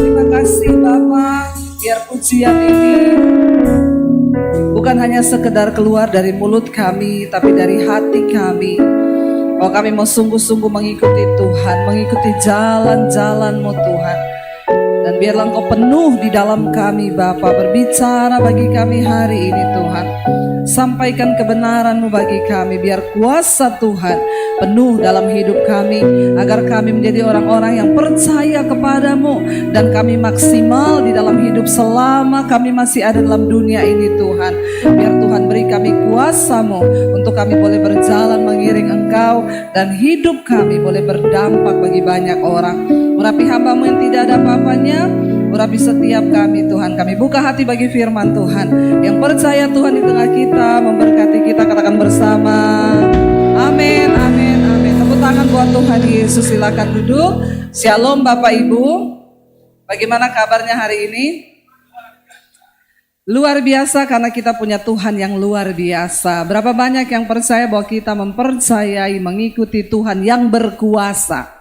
Terima kasih Bapa, biar pujian ini bukan hanya sekedar keluar dari mulut kami, tapi dari hati kami. Bahwa kami mau sungguh-sungguh mengikuti Tuhan, mengikuti jalan-jalan-Mu Tuhan. Dan biarlah Engkau penuh di dalam kami Bapa, berbicara bagi kami hari ini Tuhan. Sampaikan kebenaran-Mu bagi kami, biar kuasa Tuhan penuh dalam hidup kami, agar kami menjadi orang-orang yang percaya kepadamu, dan kami maksimal di dalam hidup selama kami masih ada dalam dunia ini Tuhan. Biar Tuhan beri kami kuasa-Mu untuk kami boleh berjalan mengiring Engkau, dan hidup kami boleh berdampak bagi banyak orang. Urapi hamba-Mu yang tidak ada apa-apanya, urapi setiap kami Tuhan. Kami buka hati bagi firman Tuhan. Yang percaya Tuhan di tengah kita, memberkati kita, katakan bersama amin, amin, amin. Tepuk tangan buat Tuhan Yesus. Silakan duduk. Shalom Bapak Ibu. Bagaimana kabarnya hari ini? Luar biasa, karena kita punya Tuhan yang luar biasa. Berapa banyak yang percaya bahwa kita mempercayai, mengikuti Tuhan yang berkuasa?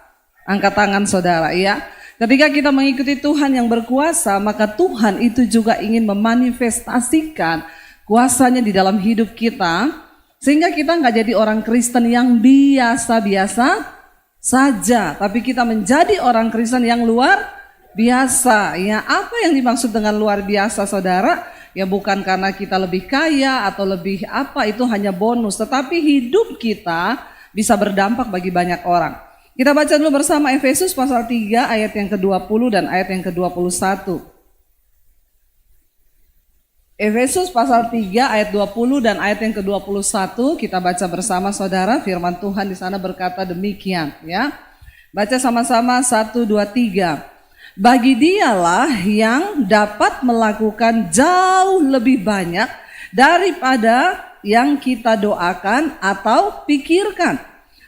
Angkat tangan saudara, ya. Ketika kita mengikuti Tuhan yang berkuasa, maka Tuhan itu juga ingin memanifestasikan kuasanya di dalam hidup kita, sehingga kita nggak jadi orang Kristen yang biasa-biasa saja, tapi kita menjadi orang Kristen yang luar biasa. Ya, apa yang dimaksud dengan luar biasa, saudara? Ya, bukan karena kita lebih kaya atau lebih apa, itu hanya bonus, tetapi hidup kita bisa berdampak bagi banyak orang. Kita baca dulu bersama Efesus pasal 3 ayat yang ke-20 dan ayat yang ke-21. Efesus pasal 3 ayat 20 dan ayat yang ke-21 kita baca bersama saudara. Firman Tuhan di sana berkata demikian, ya. Baca sama-sama 1 2 3. Bagi Dialah yang dapat melakukan jauh lebih banyak daripada yang kita doakan atau pikirkan,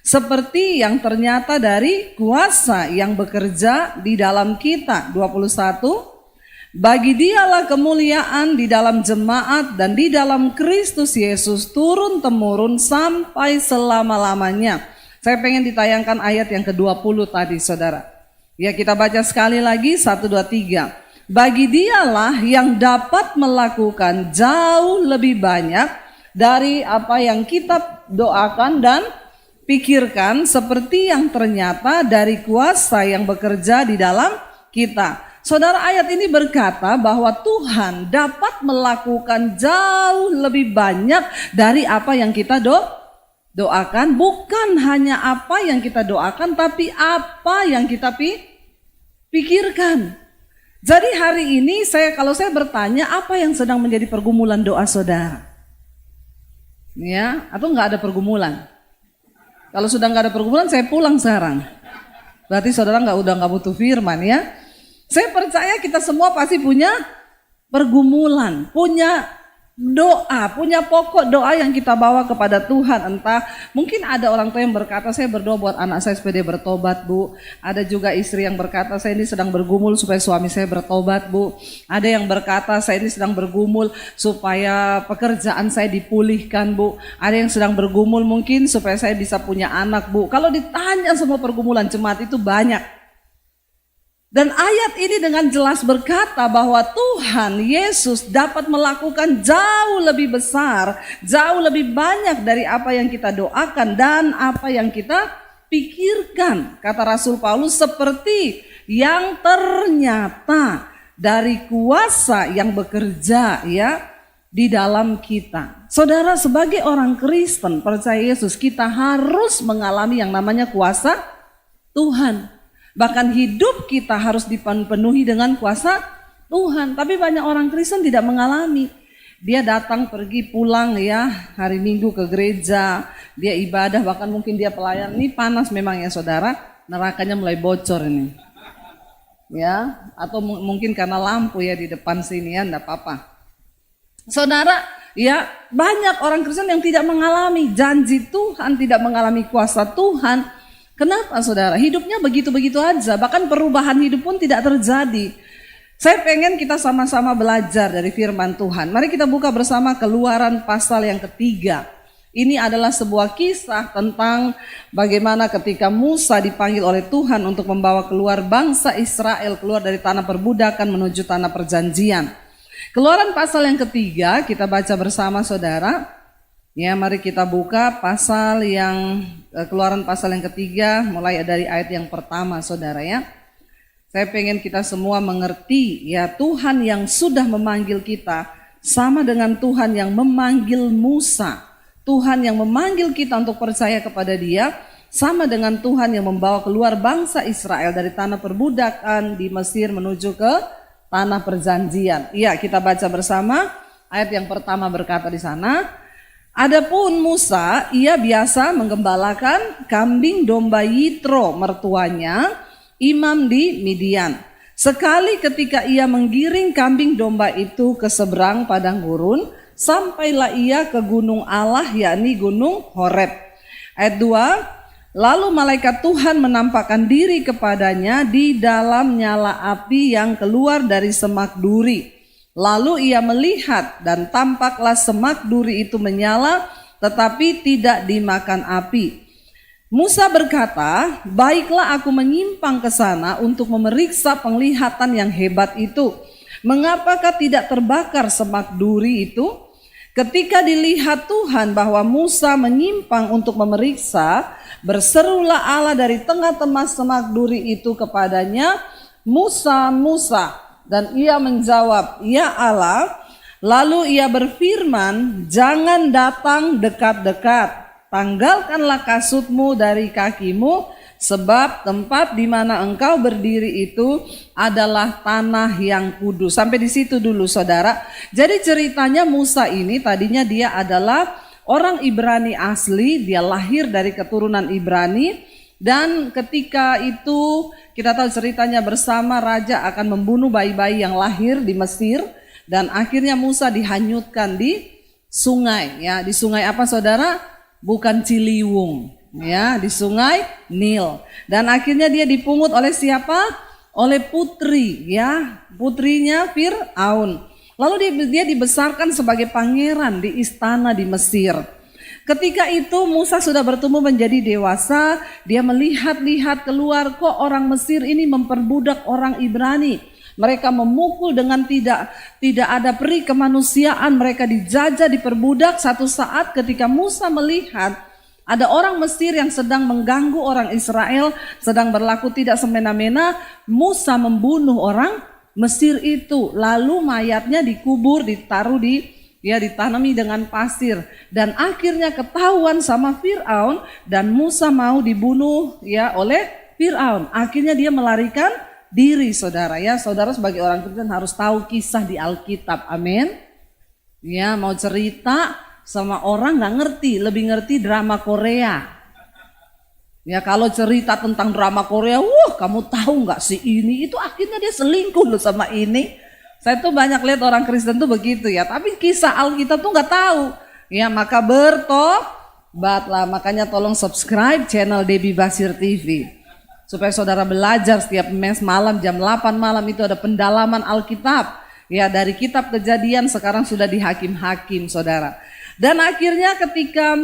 seperti yang ternyata dari kuasa yang bekerja di dalam kita. 21. Bagi Dialah kemuliaan di dalam jemaat dan di dalam Kristus Yesus turun-temurun sampai selama-lamanya. Saya pengen ditayangkan ayat yang ke-20 tadi saudara. Ya, kita baca sekali lagi 1 2 3. Bagi Dialah yang dapat melakukan jauh lebih banyak dari apa yang kita doakan dan pikirkan, seperti yang ternyata dari kuasa yang bekerja di dalam kita. Saudara, ayat ini berkata bahwa Tuhan dapat melakukan jauh lebih banyak dari apa yang kita doakan. Bukan hanya apa yang kita doakan, tapi apa yang kita pikirkan. Jadi hari ini kalau saya bertanya, apa yang sedang menjadi pergumulan doa saudara? Ya, atau nggak ada pergumulan? Kalau sudah nggak ada pergumulan, saya pulang sekarang. Berarti saudara udah nggak butuh firman, ya. Saya percaya kita semua pasti punya pergumulan, punya doa, punya pokok doa yang kita bawa kepada Tuhan. Entah mungkin ada orang tua yang berkata, saya berdoa buat anak saya supaya dia bertobat, Bu. Ada juga istri yang berkata, saya ini sedang bergumul supaya suami saya bertobat, Bu. Ada yang berkata, saya ini sedang bergumul supaya pekerjaan saya dipulihkan, Bu. Ada yang sedang bergumul mungkin supaya saya bisa punya anak, Bu. Kalau ditanya semua pergumulan jemaat itu banyak. Dan ayat ini dengan jelas berkata bahwa Tuhan Yesus dapat melakukan jauh lebih besar, jauh lebih banyak dari apa yang kita doakan dan apa yang kita pikirkan. Kata Rasul Paulus, seperti yang ternyata dari kuasa yang bekerja, ya, di dalam kita. Saudara, sebagai orang Kristen percaya Yesus, kita harus mengalami yang namanya kuasa Tuhan. Bahkan hidup kita harus dipenuhi dengan kuasa Tuhan. Tapi banyak orang Kristen tidak mengalami. Dia datang, pergi, pulang, ya, hari Minggu ke gereja, dia ibadah, bahkan mungkin dia pelayan. Ini panas memang ya saudara, nerakanya mulai bocor ini. Ya, atau mungkin karena lampu ya di depan sini, ya, enggak apa-apa. Saudara, ya, banyak orang Kristen yang tidak mengalami janji Tuhan, tidak mengalami kuasa Tuhan. Kenapa saudara? Hidupnya begitu-begitu aja, bahkan perubahan hidup pun tidak terjadi. Saya pengen kita sama-sama belajar dari firman Tuhan. Mari kita buka bersama Keluaran pasal yang ketiga. Ini adalah sebuah kisah tentang bagaimana ketika Musa dipanggil oleh Tuhan untuk membawa keluar bangsa Israel keluar dari tanah perbudakan menuju tanah perjanjian. Keluaran pasal yang ketiga kita baca bersama saudara. Ya, mari kita buka pasal yang Keluaran pasal yang ketiga mulai dari ayat yang pertama saudara ya. Saya pengen kita semua mengerti ya, Tuhan yang sudah memanggil kita sama dengan Tuhan yang memanggil Musa. Tuhan yang memanggil kita untuk percaya kepada Dia sama dengan Tuhan yang membawa keluar bangsa Israel dari tanah perbudakan di Mesir menuju ke tanah perjanjian. Iya, kita baca bersama. Ayat yang pertama berkata di sana, adapun Musa, ia biasa menggembalakan kambing domba Yitro mertuanya, imam di Midian. Sekali ketika ia menggiring kambing domba itu ke seberang padang gurun, sampailah ia ke gunung Allah, yakni gunung Horeb. Ayat 2, lalu malaikat Tuhan menampakkan diri kepadanya di dalam nyala api yang keluar dari semak duri. Lalu ia melihat dan tampaklah semak duri itu menyala tetapi tidak dimakan api. Musa berkata, baiklah aku menyimpang ke sana untuk memeriksa penglihatan yang hebat itu. Mengapakah tidak terbakar semak duri itu? Ketika dilihat Tuhan bahwa Musa menyimpang untuk memeriksa, berserulah Allah dari tengah-tengah semak duri itu kepadanya, Musa, Musa. Dan ia menjawab, ya Allah. Lalu ia berfirman, jangan datang dekat-dekat, tanggalkanlah kasutmu dari kakimu, sebab tempat di mana engkau berdiri itu adalah tanah yang kudus. Sampai di situ dulu saudara. Jadi ceritanya Musa ini tadinya dia adalah orang Ibrani asli, dia lahir dari keturunan Ibrani. Dan ketika itu kita tahu ceritanya bersama, raja akan membunuh bayi-bayi yang lahir di Mesir. Dan akhirnya Musa dihanyutkan di sungai. Ya, di sungai apa saudara? Bukan Ciliwung. Ya, di sungai Nil. Dan akhirnya dia dipungut oleh siapa? Oleh putri, ya, putrinya Fir'aun. Lalu dia dibesarkan sebagai pangeran di istana di Mesir. Ketika itu Musa sudah bertumbuh menjadi dewasa, dia melihat-lihat keluar, kok orang Mesir ini memperbudak orang Ibrani. Mereka memukul dengan tidak ada peri kemanusiaan, mereka dijajah, diperbudak. Satu saat ketika Musa melihat ada orang Mesir yang sedang mengganggu orang Israel, sedang berlaku tidak semena-mena, Musa membunuh orang Mesir itu. Lalu mayatnya dikubur, ditaruh ditanami dengan pasir. Dan akhirnya ketahuan sama Fir'aun dan Musa mau dibunuh ya oleh Fir'aun. Akhirnya dia melarikan diri saudara ya. Saudara sebagai orang Kristen harus tahu kisah di Alkitab. Amin. Ya, mau cerita sama orang nggak ngerti, lebih ngerti drama Korea. Ya kalau cerita tentang drama Korea, kamu tahu nggak si ini itu akhirnya dia selingkuh loh sama ini. Saya tuh banyak lihat orang Kristen tuh begitu ya, tapi kisah Alkitab tuh nggak tahu. Ya maka bertobatlah, makanya tolong subscribe channel Debbie Basir TV supaya saudara belajar setiap malam jam 8 malam itu ada pendalaman Alkitab. Ya dari kitab Kejadian sekarang sudah di Hakim-Hakim saudara. Dan akhirnya ketika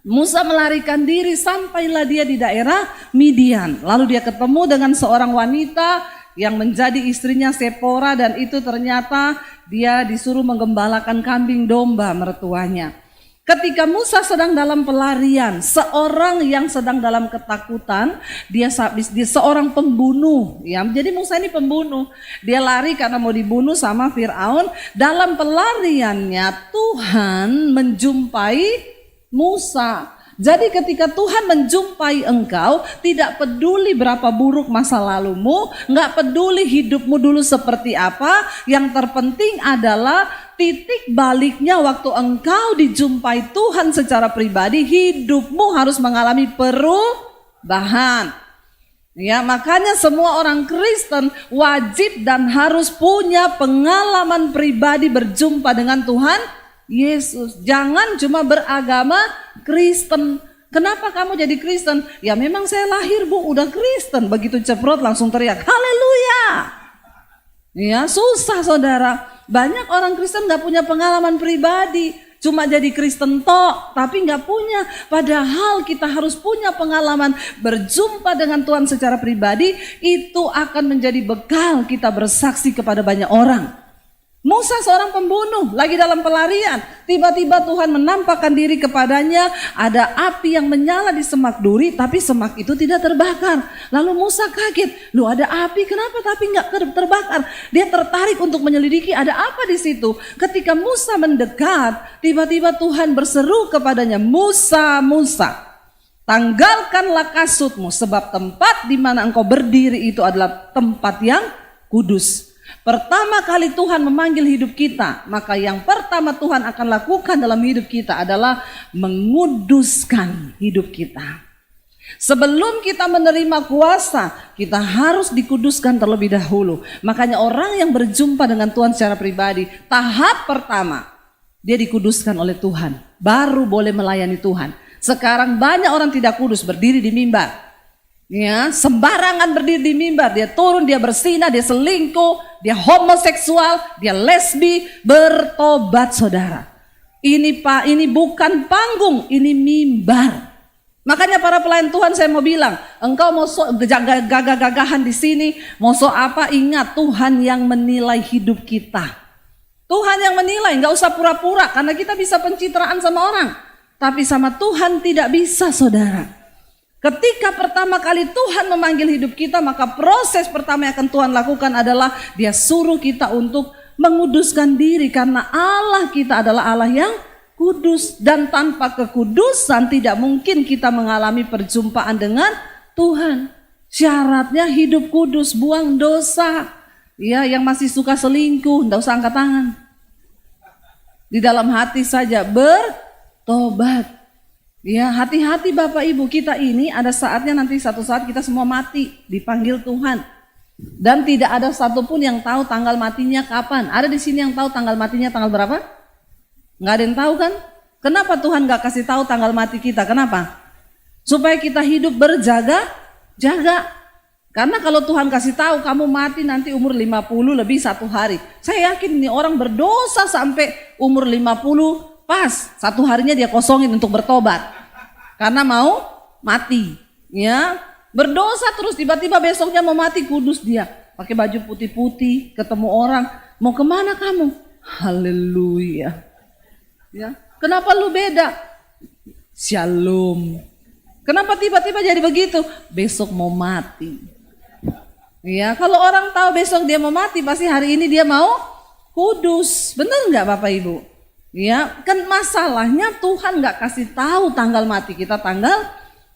Musa melarikan diri, sampailah dia di daerah Midian. Lalu dia ketemu dengan seorang wanita yang menjadi istrinya Sepora, dan itu ternyata dia disuruh menggembalakan kambing domba mertuanya. Ketika Musa sedang dalam pelarian, seorang yang sedang dalam ketakutan, dia seorang pembunuh. Ya, jadi Musa ini pembunuh. Dia lari karena mau dibunuh sama Fir'aun. Dalam pelariannya Tuhan menjumpai Musa. Jadi ketika Tuhan menjumpai engkau, tidak peduli berapa buruk masa lalumu, nggak peduli hidupmu dulu seperti apa, yang terpenting adalah titik baliknya waktu engkau dijumpai Tuhan secara pribadi, hidupmu harus mengalami perubahan. Ya, makanya semua orang Kristen wajib dan harus punya pengalaman pribadi berjumpa dengan Tuhan Yesus. Jangan cuma beragama Kristen. Kenapa kamu jadi Kristen? Ya memang saya lahir bu udah Kristen. Begitu ceprot langsung teriak haleluya. Ya susah saudara. Banyak orang Kristen gak punya pengalaman pribadi. cuma jadi Kristen tok, tapi nggak punya. Padahal kita harus punya pengalaman berjumpa dengan Tuhan secara pribadi, itu akan menjadi bekal kita bersaksi kepada banyak orang. Musa seorang pembunuh, lagi dalam pelarian. Tiba-tiba Tuhan menampakkan diri kepadanya, ada api yang menyala di semak duri, tapi semak itu tidak terbakar. Lalu Musa kaget, loh ada api, kenapa tapi nggak terbakar? Dia tertarik untuk menyelidiki ada apa di situ. Ketika Musa mendekat, tiba-tiba Tuhan berseru kepadanya, Musa, Musa, tanggalkanlah kasutmu, sebab tempat di mana engkau berdiri itu adalah tempat yang kudus. Pertama kali Tuhan memanggil hidup kita, maka yang pertama Tuhan akan lakukan dalam hidup kita adalah menguduskan hidup kita. Sebelum kita menerima kuasa, kita harus dikuduskan terlebih dahulu. Makanya orang yang berjumpa dengan Tuhan secara pribadi, tahap pertama, dia dikuduskan oleh Tuhan, baru boleh melayani Tuhan. Sekarang banyak orang tidak kudus, berdiri di mimbar. Ya, sembarangan berdiri di mimbar, dia turun, dia berzina, dia selingkuh, dia homoseksual, dia lesbi. Bertobat saudara. Ini Pak, ini bukan panggung, ini mimbar. Makanya para pelayan Tuhan saya mau bilang, engkau mau gagah-gagahan di sini, mau apa, ingat Tuhan yang menilai hidup kita. Tuhan yang menilai, nggak usah pura-pura, karena kita bisa pencitraan sama orang, tapi sama Tuhan tidak bisa saudara. Ketika pertama kali Tuhan memanggil hidup kita, maka proses pertama yang akan Tuhan lakukan adalah dia suruh kita untuk menguduskan diri, karena Allah kita adalah Allah yang kudus, dan tanpa kekudusan tidak mungkin kita mengalami perjumpaan dengan Tuhan. Syaratnya hidup kudus, buang dosa. Ya, yang masih suka selingkuh, enggak usah angkat tangan. Di dalam hati saja bertobat. Ya, hati-hati Bapak Ibu, kita ini ada saatnya nanti satu saat kita semua mati, dipanggil Tuhan. Dan tidak ada satupun yang tahu tanggal matinya kapan. Ada di sini yang tahu tanggal matinya tanggal berapa? Nggak ada yang tahu kan? Kenapa Tuhan nggak kasih tahu tanggal mati kita? Kenapa? Supaya kita hidup berjaga-jaga. Karena kalau Tuhan kasih tahu kamu mati nanti umur 50 lebih 1 hari. Saya yakin ini orang berdosa sampai umur 50 pas 1 harinya dia kosongin untuk bertobat. Karena mau mati, ya berdosa terus, tiba-tiba besoknya mau mati, kudus dia, pakai baju putih-putih, ketemu orang, mau kemana kamu? Haleluya, ya kenapa lu beda? Shalom. Kenapa tiba-tiba jadi begitu? Besok mau mati. Ya kalau orang tahu besok dia mau mati, pasti hari ini dia mau kudus, benar nggak Bapak Ibu? Ya, kan masalahnya Tuhan nggak kasih tahu tanggal mati kita tanggal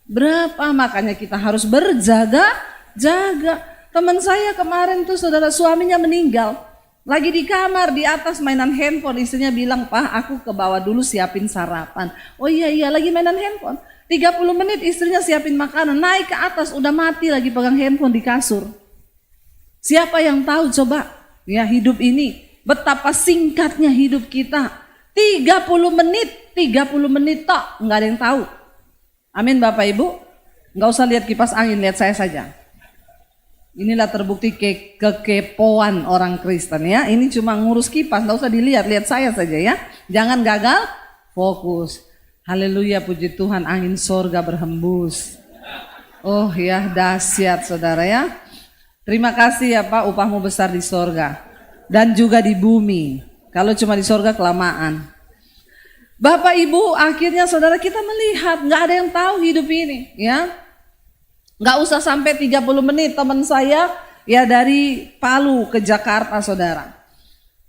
berapa, makanya kita harus berjaga-jaga. Teman saya kemarin tuh saudara, suaminya meninggal, lagi di kamar di atas mainan handphone, istrinya bilang, Pak aku ke bawah dulu siapin sarapan. Oh iya lagi mainan handphone, 30 menit istrinya siapin makanan, naik ke atas udah mati lagi pegang handphone di kasur. Siapa yang tahu coba ya hidup ini, betapa singkatnya hidup kita. 30 menit tok, nggak ada yang tahu. Amin Bapak Ibu, nggak usah lihat kipas angin, lihat saya saja. Inilah terbukti kekepoan orang Kristen ya. Ini cuma ngurus kipas, nggak usah dilihat, lihat saya saja ya. Jangan gagal fokus. Haleluya, puji Tuhan, angin sorga berhembus. Oh ya, dahsyat saudara ya. Terima kasih ya Pak, upahmu besar di sorga dan juga di bumi. Kalau cuma di sorga kelamaan. Bapak Ibu, akhirnya saudara kita melihat nggak ada yang tahu hidup ini, ya. Nggak usah sampai 30 menit. Teman saya ya dari Palu ke Jakarta saudara.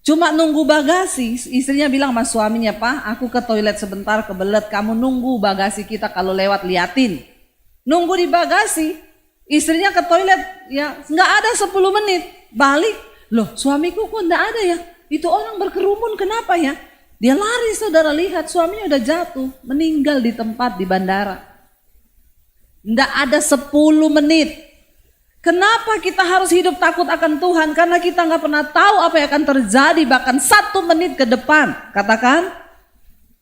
Cuma nunggu bagasi, istrinya bilang sama suaminya, Pak aku ke toilet sebentar kebelet, kamu nunggu bagasi kita kalau lewat liatin. Nunggu di bagasi, istrinya ke toilet ya nggak ada 10 menit, balik. Loh suamiku kok nggak ada ya? Itu orang berkerumun kenapa ya? Dia lari saudara, lihat suaminya udah jatuh, meninggal di tempat di bandara. Nggak ada 10 menit. Kenapa kita harus hidup takut akan Tuhan? Karena kita nggak pernah tahu apa yang akan terjadi bahkan 1 menit ke depan. Katakan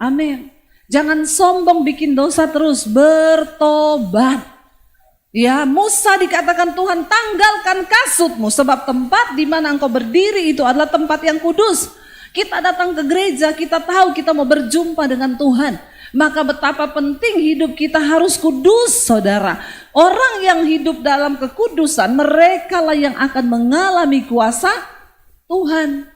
amin. Jangan sombong bikin dosa terus, bertobat. Ya, Musa dikatakan Tuhan tanggalkan kasutmu sebab tempat di mana engkau berdiri itu adalah tempat yang kudus. Kita datang ke gereja, kita tahu kita mau berjumpa dengan Tuhan. Maka betapa penting hidup kita harus kudus, saudara. Orang yang hidup dalam kekudusan, mereka lah yang akan mengalami kuasa Tuhan.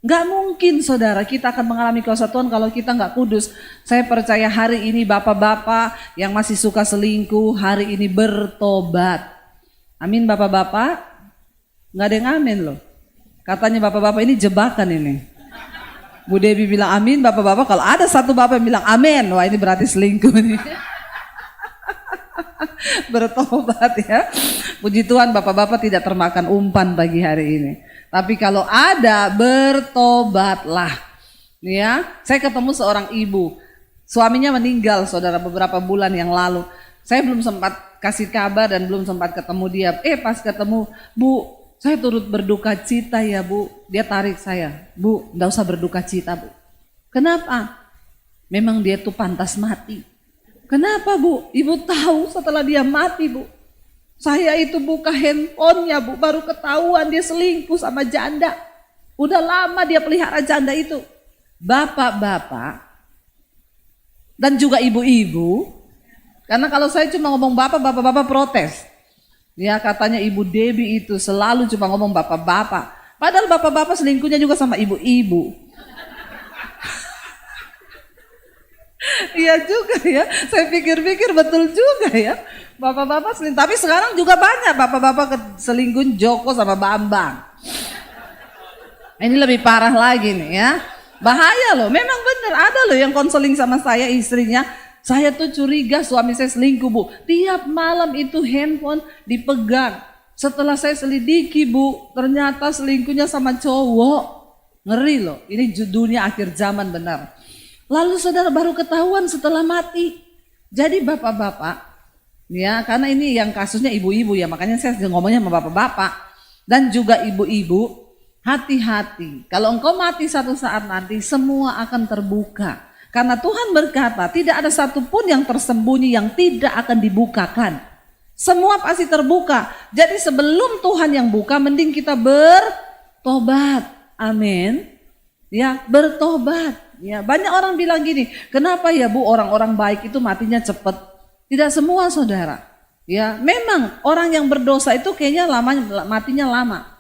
Gak mungkin saudara kita akan mengalami kuasa Tuhan kalau kita gak kudus. Saya percaya hari ini bapak-bapak yang masih suka selingkuh hari ini bertobat. Amin bapak-bapak. Gak ada yang amin loh. Katanya bapak-bapak ini jebakan ini. Bu Devi bilang amin, bapak-bapak kalau ada satu bapak yang bilang amin, wah ini berarti selingkuh nih. Bertobat ya. Puji Tuhan bapak-bapak tidak termakan umpan pagi hari ini. Tapi kalau ada, bertobatlah. Ya, saya ketemu seorang ibu, suaminya meninggal saudara beberapa bulan yang lalu. Saya belum sempat kasih kabar dan belum sempat ketemu dia. Pas ketemu, Bu, saya turut berduka cita ya Bu. Dia tarik saya, Bu, enggak usah berduka cita Bu. Kenapa? Memang dia tuh pantas mati. Kenapa Bu? Ibu tahu setelah dia mati Bu. Saya itu buka handphonenya Bu, baru ketahuan dia selingkuh sama janda. Udah lama dia pelihara janda itu. Bapak-bapak dan juga ibu-ibu, karena kalau saya cuma ngomong bapak-bapak protes. Ya katanya Ibu Debbie itu selalu cuma ngomong bapak-bapak. Padahal bapak-bapak selingkuhnya juga sama ibu-ibu. Iya juga ya, saya pikir-pikir betul juga ya. Bapak-bapak selingkuh, tapi sekarang juga banyak bapak-bapak selingkuh Joko sama Bambang. Ini lebih parah lagi nih ya. Bahaya loh, memang bener ada loh yang konseling sama saya istrinya. Saya tuh curiga suami saya selingkuh Bu. Tiap malam itu handphone dipegang. Setelah saya selidiki Bu, ternyata selingkuhnya sama cowok. Ngeri loh, ini dunia akhir zaman benar. Lalu saudara baru ketahuan setelah mati. Jadi bapak-bapak, ya karena ini yang kasusnya ibu-ibu ya, makanya saya ngomongnya sama bapak-bapak. Dan juga ibu-ibu, hati-hati. Kalau engkau mati satu saat nanti, semua akan terbuka. Karena Tuhan berkata, tidak ada satupun yang tersembunyi yang tidak akan dibukakan. Semua pasti terbuka. Jadi sebelum Tuhan yang buka, mending kita bertobat. Amin. Ya, bertobat. Ya, banyak orang bilang gini, kenapa ya Bu orang-orang baik itu matinya cepat? Tidak semua saudara. Ya, memang orang yang berdosa itu kayaknya matinya lama.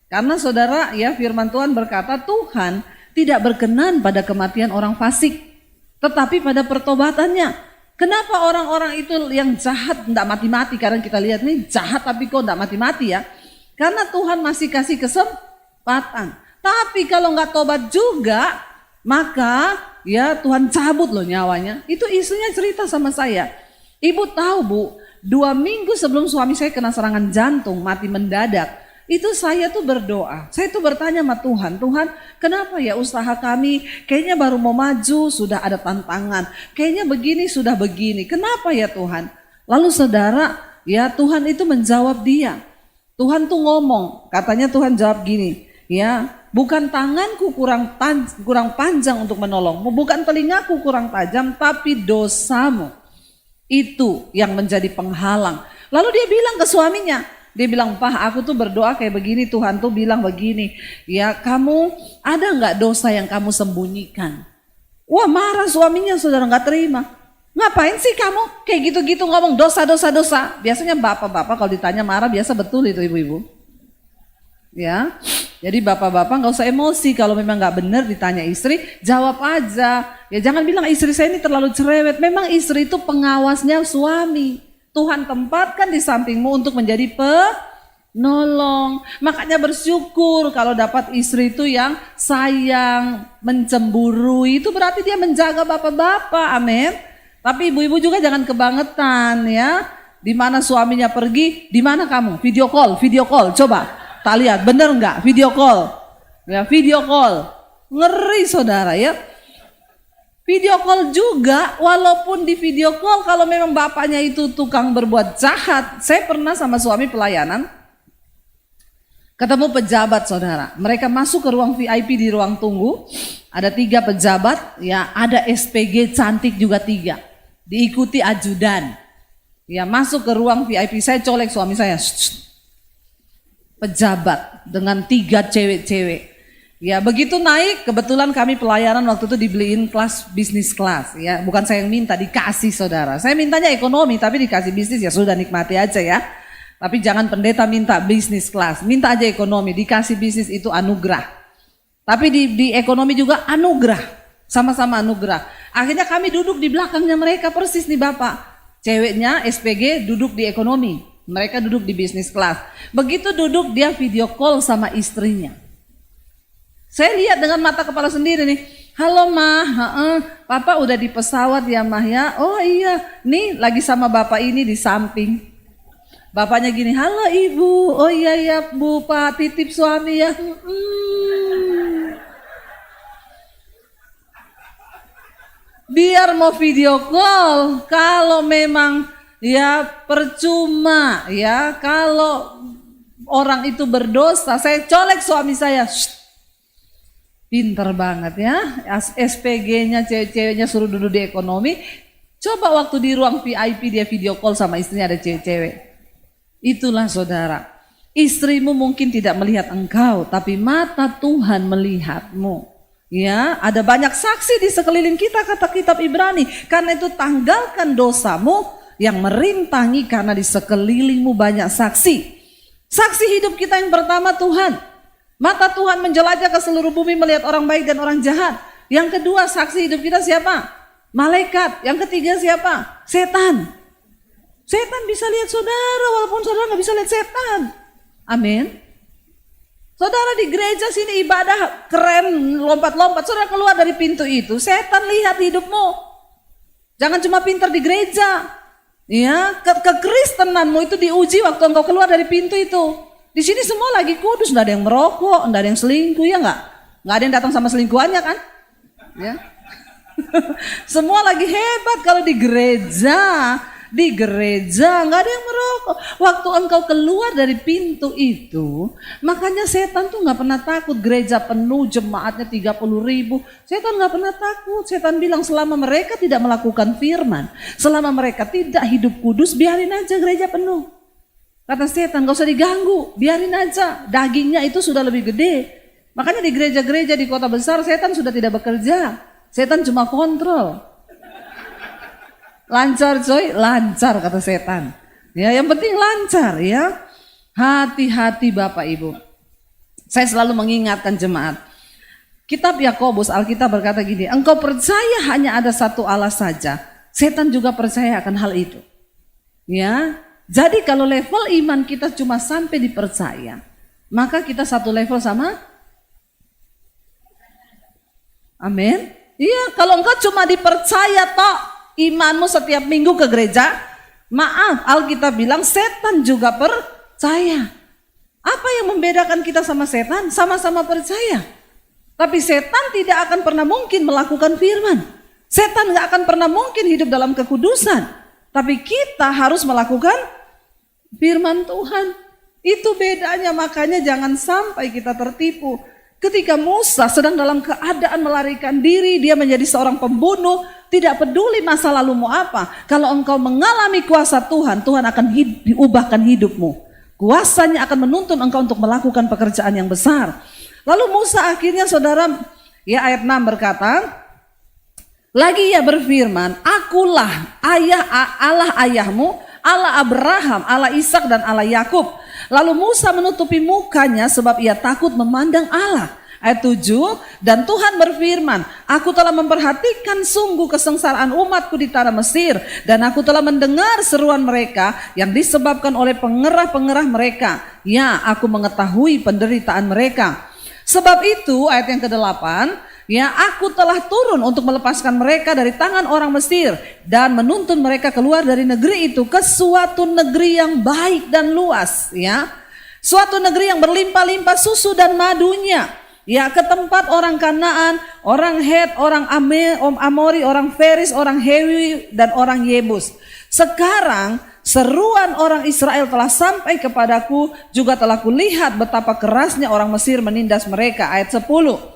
Karena saudara ya firman Tuhan berkata Tuhan tidak berkenan pada kematian orang fasik, tetapi pada pertobatannya. Kenapa orang-orang itu yang jahat tidak mati-mati? Karena kita lihat nih jahat tapi kok tidak mati-mati ya. Karena Tuhan masih kasih kesempatan. Tapi kalau nggak tobat juga, maka ya Tuhan cabut loh nyawanya. Itu istrinya cerita sama saya. Ibu tahu Bu, 2 minggu sebelum suami saya kena serangan jantung, mati mendadak. Itu saya tuh berdoa. Saya tuh bertanya sama Tuhan, Tuhan kenapa ya usaha kami kayaknya baru mau maju sudah ada tantangan. Kayaknya begini sudah begini. Kenapa ya Tuhan? Lalu saudara, ya Tuhan itu menjawab dia. Tuhan tuh ngomong, katanya Tuhan jawab gini, ya bukan tanganku kurang panjang untuk menolongmu, bukan telingaku kurang tajam, tapi dosamu itu yang menjadi penghalang. Lalu dia bilang ke suaminya, dia bilang, Pak aku tuh berdoa kayak begini, Tuhan tuh bilang begini, ya kamu ada nggak dosa yang kamu sembunyikan? Wah marah suaminya, saudara nggak terima. Ngapain sih kamu kayak gitu-gitu ngomong dosa. Biasanya bapak-bapak kalau ditanya marah biasa betul itu ibu-ibu. Ya, jadi bapak-bapak nggak usah emosi kalau memang nggak benar ditanya istri, jawab aja. Ya jangan bilang istri saya ini terlalu cerewet. Memang istri itu pengawasnya suami. Tuhan tempatkan di sampingmu untuk menjadi penolong. Makanya bersyukur kalau dapat istri itu yang sayang, mencemburui. Itu berarti dia menjaga bapak-bapak, amin. Tapi ibu-ibu juga jangan kebangetan ya. Di mana suaminya pergi, di mana kamu? Video call, coba. Tak lihat bener nggak video call ya, video call ngeri saudara ya. Video call juga, walaupun di video call kalau memang bapaknya itu tukang berbuat jahat. Saya pernah sama suami pelayanan ketemu pejabat saudara, mereka masuk ke ruang VIP di ruang tunggu, ada 3 pejabat ya, ada SPG cantik juga 3, diikuti ajudan ya, masuk ke ruang VIP. Saya colek suami saya, pejabat dengan 3 cewek-cewek. Ya begitu naik, kebetulan kami pelayanan waktu itu dibeliin kelas bisnis kelas ya. Bukan saya yang minta, dikasih saudara. Saya mintanya ekonomi tapi dikasih bisnis, ya sudah nikmati aja ya. Tapi jangan pendeta minta bisnis kelas, minta aja ekonomi, dikasih bisnis itu anugerah. Tapi di ekonomi juga anugerah, sama-sama anugerah. Akhirnya kami duduk di belakangnya mereka persis nih Bapak. Ceweknya SPG duduk di ekonomi, mereka duduk di bisnis kelas. Begitu duduk dia video call sama istrinya. Saya lihat dengan mata kepala sendiri nih. Halo Mah, Papa udah di pesawat ya Mah ya. Oh iya, nih lagi sama Bapak ini di samping. Bapaknya gini, halo Ibu. Oh iya ya Bu, Pak titip suami ya. Biar mau video call, kalau memang ya percuma ya. Kalau orang itu berdosa, saya colek suami saya. Pinter banget ya, SPG-nya cewek-ceweknya suruh duduk di ekonomi. Coba waktu di ruang VIP dia video call sama istrinya ada cewek-cewek. Itulah saudara, istrimu mungkin tidak melihat engkau, tapi mata Tuhan melihatmu. Ya, ada banyak saksi di sekeliling kita kata kitab Ibrani. Karena itu tanggalkan dosamu yang merintangi, karena di sekelilingmu banyak saksi. Saksi hidup kita yang pertama Tuhan. Mata Tuhan menjelajah ke seluruh bumi melihat orang baik dan orang jahat. Yang kedua saksi hidup kita siapa? Malaikat. Yang ketiga siapa? Setan. Setan bisa lihat saudara walaupun saudara gak bisa lihat setan. Amin. Saudara di gereja sini ibadah keren, lompat-lompat. Saudara keluar dari pintu itu, setan lihat hidupmu. Jangan cuma pintar di gereja. Ya, kekristenanmu itu diuji waktu engkau keluar dari pintu itu. Di sini semua lagi kudus, nggak ada yang merokok, nggak ada yang selingkuh, ya nggak ada yang datang sama selingkuhannya kan? Ya, semua lagi hebat. Kalau di gereja nggak ada yang merokok. Waktu engkau keluar dari pintu itu, makanya setan tuh nggak pernah takut. Gereja penuh, jemaatnya 30.000, setan nggak pernah takut. Setan bilang selama mereka tidak melakukan firman, selama mereka tidak hidup kudus, biarin aja gereja penuh. Kata setan, gak usah diganggu, biarin aja, dagingnya itu sudah lebih gede. Makanya di gereja-gereja di kota besar setan sudah tidak bekerja, setan cuma kontrol. Lancar coy, lancar kata setan. Ya, yang penting lancar ya. Hati-hati Bapak Ibu. Saya selalu mengingatkan jemaat. Kitab Yakobus, Alkitab berkata gini, engkau percaya hanya ada satu Allah saja, setan juga percaya akan hal itu. Ya. Jadi kalau level iman kita cuma sampai dipercaya, maka kita satu level sama. Amin. Iya, kalau engkau cuma dipercaya toh imanmu setiap minggu ke gereja, maaf, Alkitab bilang setan juga percaya. Apa yang membedakan kita sama setan? Sama-sama percaya. Tapi setan tidak akan pernah mungkin melakukan firman. Setan gak akan pernah mungkin hidup dalam kekudusan. Tapi kita harus melakukan firman Tuhan. Itu bedanya, makanya jangan sampai kita tertipu. Ketika Musa sedang dalam keadaan melarikan diri, dia menjadi seorang pembunuh, tidak peduli masa lalumu apa. Kalau engkau mengalami kuasa Tuhan, Tuhan akan diubahkan hidupmu. Kuasanya akan menuntun engkau untuk melakukan pekerjaan yang besar. Lalu Musa akhirnya saudara, ya ayat 6 berkata, lagi ia berfirman, akulah Allah ayahmu, Allah Abraham, Allah Ishak dan Allah Yakub. Lalu Musa menutupi mukanya sebab ia takut memandang Allah. Ayat 7, dan Tuhan berfirman, aku telah memperhatikan sungguh kesengsaraan umatku di tanah Mesir, dan aku telah mendengar seruan mereka yang disebabkan oleh pengerah-pengerah mereka. Ya, aku mengetahui penderitaan mereka. Sebab itu, ayat yang ke-8, ya, aku telah turun untuk melepaskan mereka dari tangan orang Mesir dan menuntun mereka keluar dari negeri itu ke suatu negeri yang baik dan luas, ya. Suatu negeri yang berlimpah-limpah susu dan madunya, ya, ke tempat orang Kanaan, orang Het, orang Amori, orang Feris, orang Hewi dan orang Yebus. Sekarang seruan orang Israel telah sampai kepadaku, juga telah kulihat betapa kerasnya orang Mesir menindas mereka. Ayat 10.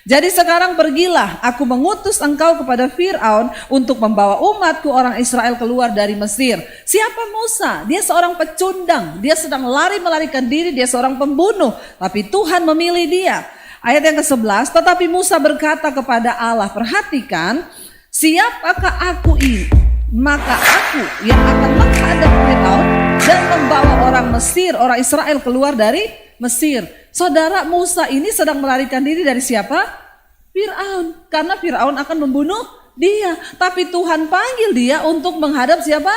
Jadi sekarang pergilah, aku mengutus engkau kepada Fir'aun untuk membawa umatku orang Israel keluar dari Mesir. Siapa Musa? Dia seorang pecundang, dia sedang melarikan diri, dia seorang pembunuh. Tapi Tuhan memilih dia. Ayat yang ke-11, tetapi Musa berkata kepada Allah, perhatikan, siapakah aku ini? Maka aku yang akan menghadap Firaun dan membawa orang Mesir, orang Israel keluar dari Mesir. Saudara, Musa ini sedang melarikan diri dari siapa? Firaun. Karena Firaun akan membunuh dia. Tapi Tuhan panggil dia untuk menghadap siapa?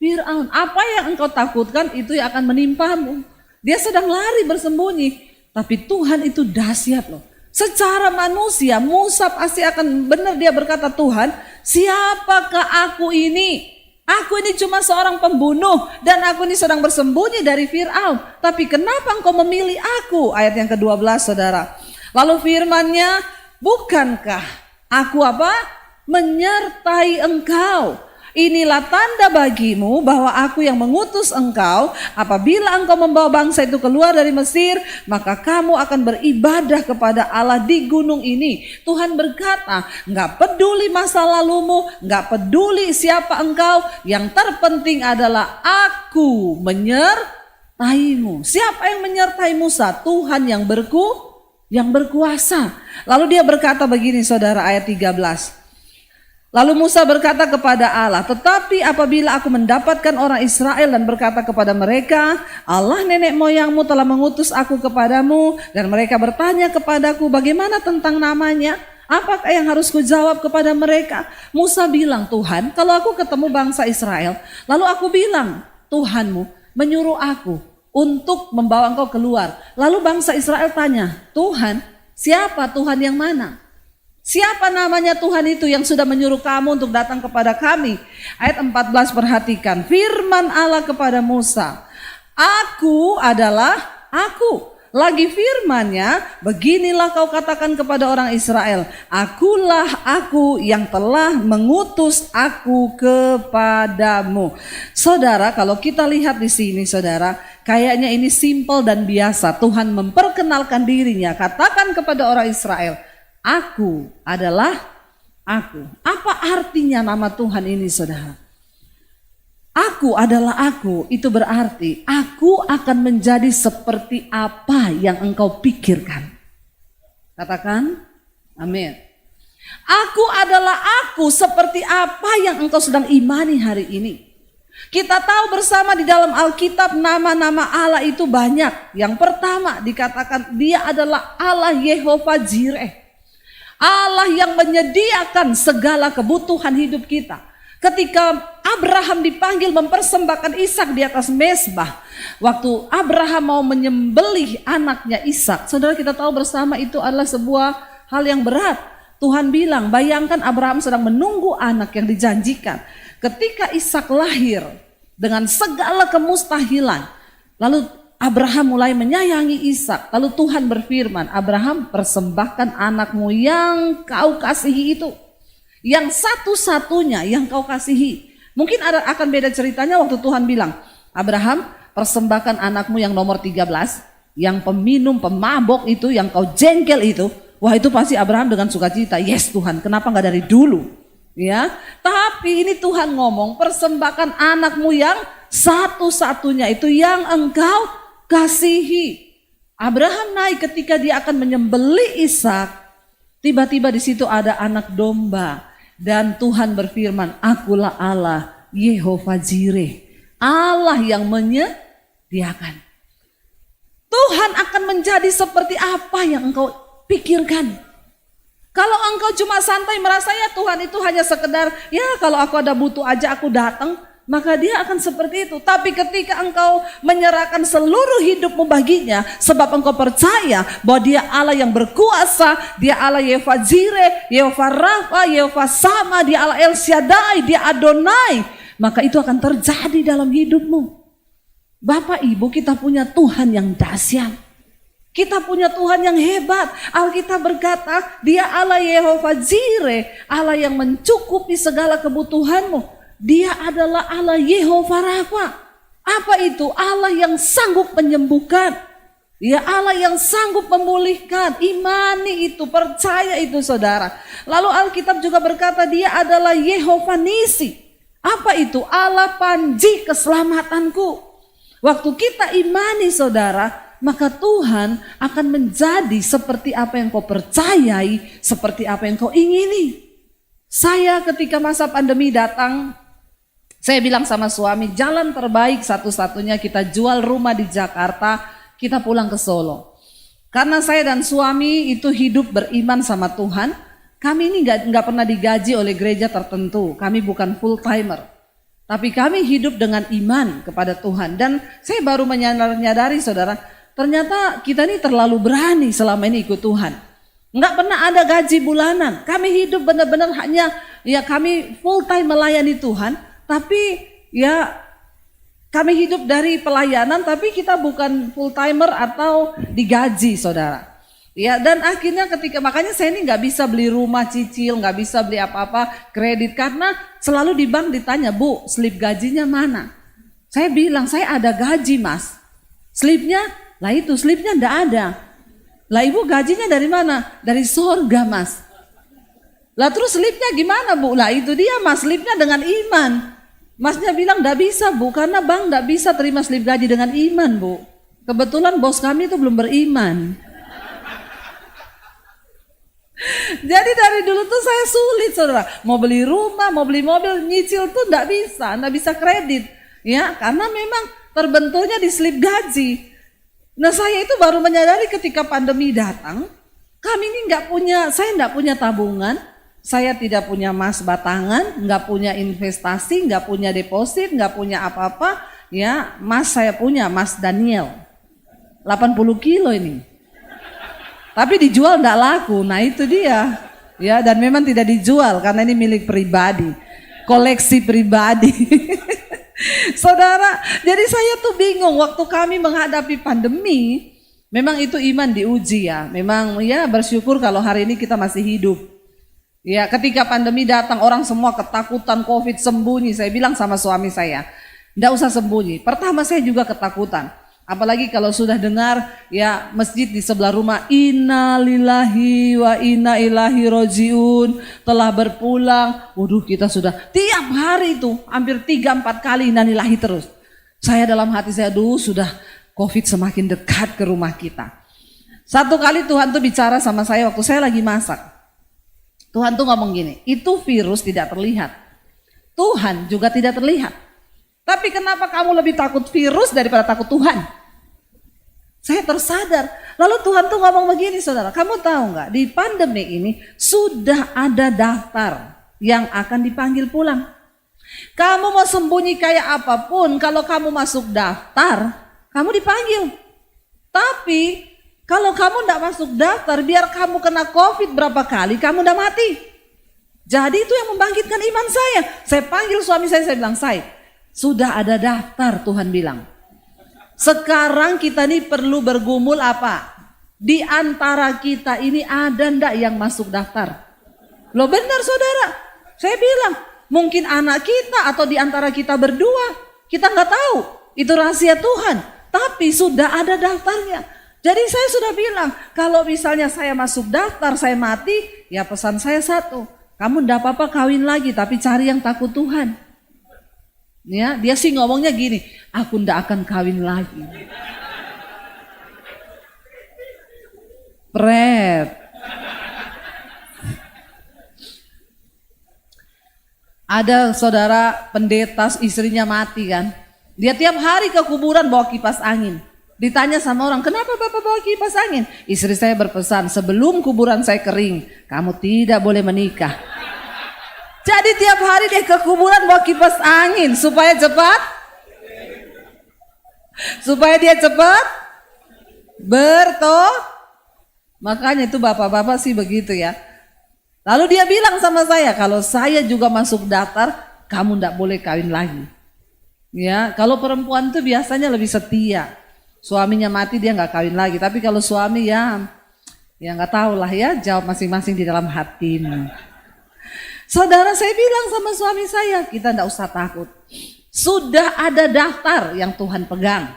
Firaun. Apa yang engkau takutkan itu yang akan menimpamu. Dia sedang lari bersembunyi. Tapi Tuhan itu dahsyat loh. Secara manusia Musa pasti akan benar, dia berkata, Tuhan, siapakah aku ini? Aku ini cuma seorang pembunuh dan aku ini sedang bersembunyi dari Firaun. Tapi kenapa engkau memilih aku? Ayat yang ke-12 saudara. Lalu firman-Nya, bukankah aku apa? Menyertai engkau. Inilah tanda bagimu bahwa aku yang mengutus engkau. Apabila engkau membawa bangsa itu keluar dari Mesir, maka kamu akan beribadah kepada Allah di gunung ini. Tuhan berkata, enggak peduli masa lalumu, enggak peduli siapa engkau, yang terpenting adalah aku menyertaimu. Siapa yang menyertai Musa? Tuhan yang berkuasa. Lalu dia berkata begini saudara, ayat 13. Lalu Musa berkata kepada Allah, tetapi apabila aku mendapatkan orang Israel dan berkata kepada mereka, Allah nenek moyangmu telah mengutus aku kepadamu, dan mereka bertanya kepadaku, bagaimana tentang namanya? Apakah yang harus kujawab kepada mereka? Musa bilang, Tuhan, kalau aku ketemu bangsa Israel, lalu aku bilang, Tuhanmu menyuruh aku untuk membawa engkau keluar. Lalu bangsa Israel tanya, Tuhan, siapa Tuhan yang mana? Siapa namanya Tuhan itu yang sudah menyuruh kamu untuk datang kepada kami? Ayat 14 perhatikan. Firman Allah kepada Musa. Aku adalah aku. Lagi firman-Nya, beginilah kau katakan kepada orang Israel. Akulah aku yang telah mengutus aku kepadamu. Saudara, kalau kita lihat di sini saudara, kayaknya ini simpel dan biasa. Tuhan memperkenalkan dirinya. Katakan kepada orang Israel, aku adalah aku. Apa artinya nama Tuhan ini saudara? Aku adalah aku, itu berarti aku akan menjadi seperti apa yang engkau pikirkan. Katakan, amin. Aku adalah aku seperti apa yang engkau sedang imani hari ini. Kita tahu bersama di dalam Alkitab nama-nama Allah itu banyak. Yang pertama dikatakan dia adalah Allah Yehova Jireh. Allah yang menyediakan segala kebutuhan hidup kita. Ketika Abraham dipanggil mempersembahkan Ishak di atas mezbah, waktu Abraham mau menyembelih anaknya Ishak, saudara kita tahu bersama itu adalah sebuah hal yang berat. Tuhan bilang, bayangkan Abraham sedang menunggu anak yang dijanjikan. Ketika Ishak lahir dengan segala kemustahilan, lalu Abraham mulai menyayangi Ishak. Lalu Tuhan berfirman, Abraham, persembahkan anakmu yang kau kasihi itu. Yang satu-satunya yang kau kasihi. Mungkin akan beda ceritanya waktu Tuhan bilang, Abraham, persembahkan anakmu yang nomor 13. Yang peminum, pemabok itu, yang kau jengkel itu. Wah, itu pasti Abraham dengan sukacita. Yes Tuhan, kenapa gak dari dulu? Ya, tapi ini Tuhan ngomong, persembahkan anakmu yang satu-satunya itu yang engkau kasihi. Abraham naik ketika dia akan menyembelih Ishak. Tiba-tiba di situ ada anak domba dan Tuhan berfirman, akulah Allah Yehova Jireh, Allah yang menyediakan. Tuhan akan menjadi seperti apa yang engkau pikirkan. Kalau engkau cuma santai merasa ya Tuhan itu hanya sekedar ya kalau aku ada butuh aja aku datang, maka dia akan seperti itu. Tapi ketika engkau menyerahkan seluruh hidupmu baginya, sebab engkau percaya bahwa dia Allah yang berkuasa, dia Allah Yehova Jireh, Yehova Rafa, Yehova Sama, dia Allah El Shaddai, dia Adonai, maka itu akan terjadi dalam hidupmu. Bapak Ibu, kita punya Tuhan yang dahsyat. Kita punya Tuhan yang hebat. Alkitab berkata, dia Allah Yehova Jireh, Allah yang mencukupi segala kebutuhanmu. Dia adalah Allah Yehova Rafa. Apa itu? Allah yang sanggup menyembuhkan. Ya, Allah yang sanggup memulihkan. Imani itu, percaya itu saudara. Lalu Alkitab juga berkata dia adalah Yehova Nisi. Apa itu? Allah panji keselamatanku. Waktu kita imani saudara, maka Tuhan akan menjadi seperti apa yang kau percayai, seperti apa yang kau ingini. Saya ketika masa pandemi datang, saya bilang sama suami, jalan terbaik satu-satunya kita jual rumah di Jakarta, kita pulang ke Solo. Karena saya dan suami itu hidup beriman sama Tuhan, kami ini nggak pernah digaji oleh gereja tertentu, kami bukan full timer. Tapi kami hidup dengan iman kepada Tuhan. Dan saya baru menyadari saudara, ternyata kita ini terlalu berani selama ini ikut Tuhan. Nggak pernah ada gaji bulanan. Kami hidup benar-benar hanya, ya kami full time melayani Tuhan. Tapi ya kami hidup dari pelayanan, tapi kita bukan full timer atau digaji saudara. Ya, dan akhirnya makanya saya ini nggak bisa beli rumah cicil, nggak bisa beli apa-apa kredit, karena selalu di bank ditanya, Bu, slip gajinya mana? Saya bilang, saya ada gaji mas. Slipnya, lah itu slipnya nggak ada. Lah ibu gajinya dari mana? Dari sorga mas. Lah terus slipnya gimana Bu? Lah itu dia mas, slipnya dengan iman. Masnya bilang nggak bisa Bu, karena bank nggak bisa terima slip gaji dengan iman Bu. Kebetulan bos kami itu belum beriman. Jadi dari dulu tuh saya sulit saudara, mau beli rumah, mau beli mobil, nyicil tuh nggak bisa kredit, ya karena memang terbenturnya di slip gaji. Nah saya itu baru menyadari ketika pandemi datang, kami ini saya nggak punya tabungan, saya tidak punya emas batangan, nggak punya investasi, nggak punya deposit, nggak punya apa-apa, ya emas saya punya emas Daniel, 80 kilo ini. Tapi dijual enggak laku, nah itu dia. Ya, dan memang tidak dijual karena ini milik pribadi, koleksi pribadi. Saudara, jadi saya tuh bingung waktu kami menghadapi pandemi, memang itu iman diuji ya. Memang ya bersyukur kalau hari ini kita masih hidup. Ya, ketika pandemi datang orang semua ketakutan COVID, sembunyi. Saya bilang sama suami saya, enggak usah sembunyi. Pertama saya juga ketakutan. Apalagi kalau sudah dengar ya masjid di sebelah rumah innalillahi wa inna ilaihi rojiun telah berpulang. Waduh kita sudah tiap hari itu hampir 3-4 kali innalillahi terus. Saya dalam hati saya sudah COVID semakin dekat ke rumah kita. Satu kali Tuhan tuh bicara sama saya waktu saya lagi masak. Tuhan tuh ngomong gini, itu virus tidak terlihat. Tuhan juga tidak terlihat. Tapi kenapa kamu lebih takut virus daripada takut Tuhan? Saya tersadar. Lalu Tuhan tuh ngomong begini saudara, kamu tahu nggak di pandemi ini sudah ada daftar yang akan dipanggil pulang. Kamu mau sembunyi kayak apapun, kalau kamu masuk daftar, kamu dipanggil. Tapi kalau kamu nggak masuk daftar, biar kamu kena COVID berapa kali, kamu udah mati. Jadi itu yang membangkitkan iman saya. Saya panggil suami saya bilang, sudah ada daftar Tuhan bilang. Sekarang kita ini perlu bergumul apa? Di antara kita ini ada ndak yang masuk daftar? Loh benar saudara. Saya bilang mungkin anak kita atau di antara kita berdua. Kita nggak tahu. Itu rahasia Tuhan. Tapi sudah ada daftarnya. Jadi saya sudah bilang kalau misalnya saya masuk daftar saya mati. Ya pesan saya satu. Kamu ndak apa-apa kawin lagi tapi cari yang takut Tuhan. Ya, dia sih ngomongnya gini, aku ndak akan kawin lagi. Pret. Ada saudara pendeta istrinya mati kan. Dia tiap hari ke kuburan bawa kipas angin. Ditanya sama orang, kenapa Bapak bawa kipas angin? Istri saya berpesan, sebelum kuburan saya kering, kamu tidak boleh menikah. Jadi tiap hari dia ke kuburan bawa kipas angin supaya dia cepat Makanya itu bapak-bapak sih begitu ya. Lalu dia bilang sama saya, kalau saya juga masuk daftar, kamu ndak boleh kawin lagi. Ya, kalau perempuan tuh biasanya lebih setia. Suaminya mati dia nggak kawin lagi. Tapi kalau suami ya nggak tahu lah ya, jawab masing-masing di dalam hatimu. Saudara, saya bilang sama suami saya, kita tidak usah takut. Sudah ada daftar yang Tuhan pegang.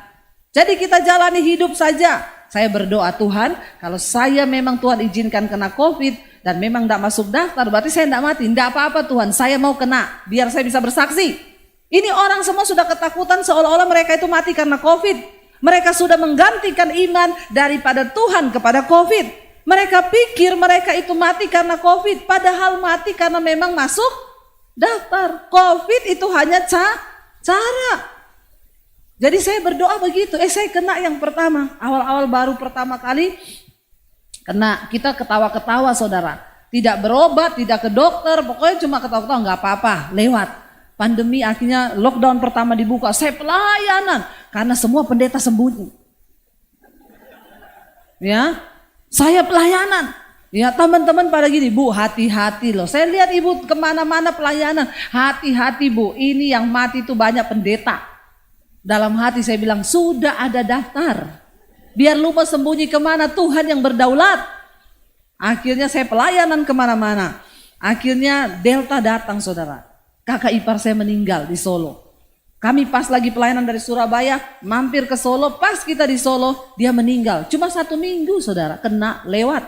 Jadi kita jalani hidup saja. Saya berdoa Tuhan, kalau saya memang Tuhan izinkan kena COVID dan memang tidak masuk daftar, berarti saya tidak mati. Tidak apa-apa Tuhan, saya mau kena, biar saya bisa bersaksi. Ini orang semua sudah ketakutan seolah-olah mereka itu mati karena COVID. Mereka sudah menggantikan iman daripada Tuhan kepada COVID. Mereka pikir mereka itu mati karena COVID, padahal mati karena memang masuk daftar. COVID itu hanya cara. Jadi saya berdoa begitu. Saya kena yang pertama, awal-awal baru pertama kali kena, kita ketawa-ketawa saudara. Tidak berobat, tidak ke dokter, pokoknya cuma ketawa-ketawa, nggak apa-apa, lewat. Pandemi akhirnya lockdown pertama dibuka, saya pelayanan karena semua pendeta sembunyi. Ya, saya pelayanan. Ya, teman-teman pada gini, Bu, hati-hati loh. Saya lihat ibu kemana-mana pelayanan, hati-hati Bu. Ini yang mati itu banyak pendeta. Dalam hati saya bilang, sudah ada daftar. Biar lu mau sembunyi kemana, Tuhan yang berdaulat. Akhirnya saya pelayanan kemana-mana. Akhirnya Delta datang saudara. Kakak ipar saya meninggal di Solo. Kami pas lagi pelayanan dari Surabaya, mampir ke Solo. Pas kita di Solo, dia meninggal. Cuma 1 minggu saudara, kena lewat.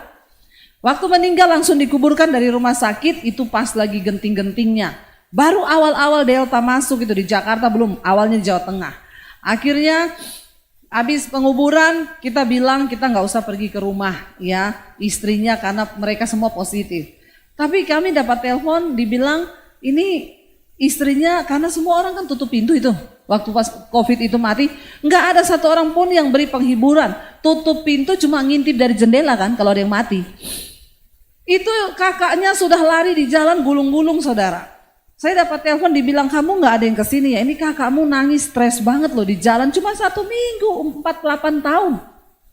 Waktu meninggal langsung dikuburkan dari rumah sakit, itu pas lagi genting-gentingnya. Baru awal-awal Delta masuk itu di Jakarta, belum, awalnya di Jawa Tengah. Akhirnya habis penguburan kita bilang kita nggak usah pergi ke rumah ya istrinya karena mereka semua positif. Tapi kami dapat telepon dibilang ini istrinya karena semua orang kan tutup pintu itu. Waktu pas COVID itu mati, nggak ada satu orang pun yang beri penghiburan. Tutup pintu cuma ngintip dari jendela kan kalau ada yang mati. Itu kakaknya sudah lari di jalan gulung-gulung saudara. Saya dapat telepon dibilang kamu nggak ada yang kesini ya. Ini kakakmu nangis stres banget loh di jalan. Cuma 1 minggu, 48 tahun.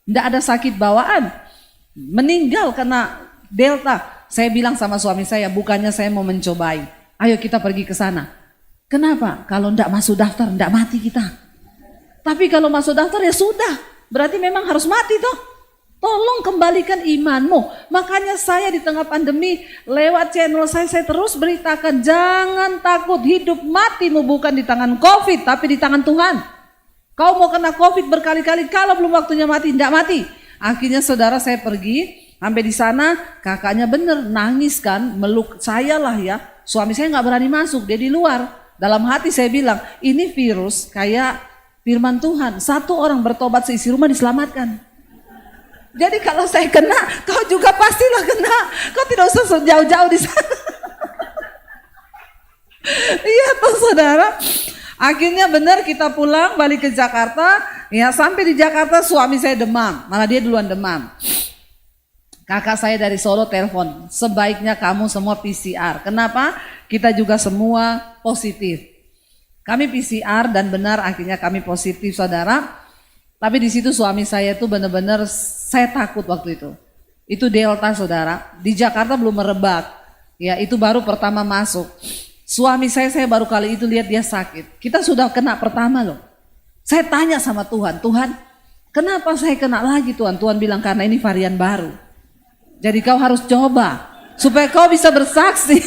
Nggak ada sakit bawaan. Meninggal karena Delta. Saya bilang sama suami saya, bukannya saya mau mencobai. Ayo kita pergi ke sana. Kenapa? Kalau nggak masuk daftar, nggak mati kita. Tapi kalau masuk daftar ya sudah. Berarti memang harus mati toh. Tolong kembalikan imanmu. Makanya saya di tengah pandemi lewat channel saya terus beritakan jangan takut, hidup matimu bukan di tangan COVID tapi di tangan Tuhan. Kau mau kena COVID berkali-kali, kalau belum waktunya mati, tidak mati. Akhirnya saudara saya pergi, sampai di sana kakaknya bener nangis kan, meluk saya lah ya. Suami saya nggak berani masuk, dia di luar. Dalam hati saya bilang ini virus kayak firman Tuhan, 1 orang bertobat seisi rumah diselamatkan. Jadi kalau saya kena, kau juga pastilah kena. Kau tidak usah jauh-jauh di sana. Iya tuh saudara. Akhirnya benar kita pulang balik ke Jakarta. Ya sampai di Jakarta suami saya demam. Malah dia duluan demam. Kakak saya dari Solo telepon. Sebaiknya kamu semua PCR. Kenapa? Kita juga semua positif. Kami PCR dan benar akhirnya kami positif saudara. Tapi di situ suami saya tuh benar-benar saya takut waktu itu. Itu Delta saudara, di Jakarta belum merebak. Ya itu baru pertama masuk. Suami saya baru kali itu lihat dia sakit. Kita sudah kena pertama loh. Saya tanya sama Tuhan, Tuhan kenapa saya kena lagi Tuhan? Tuhan bilang karena ini varian baru. Jadi kau harus coba supaya kau bisa bersaksi.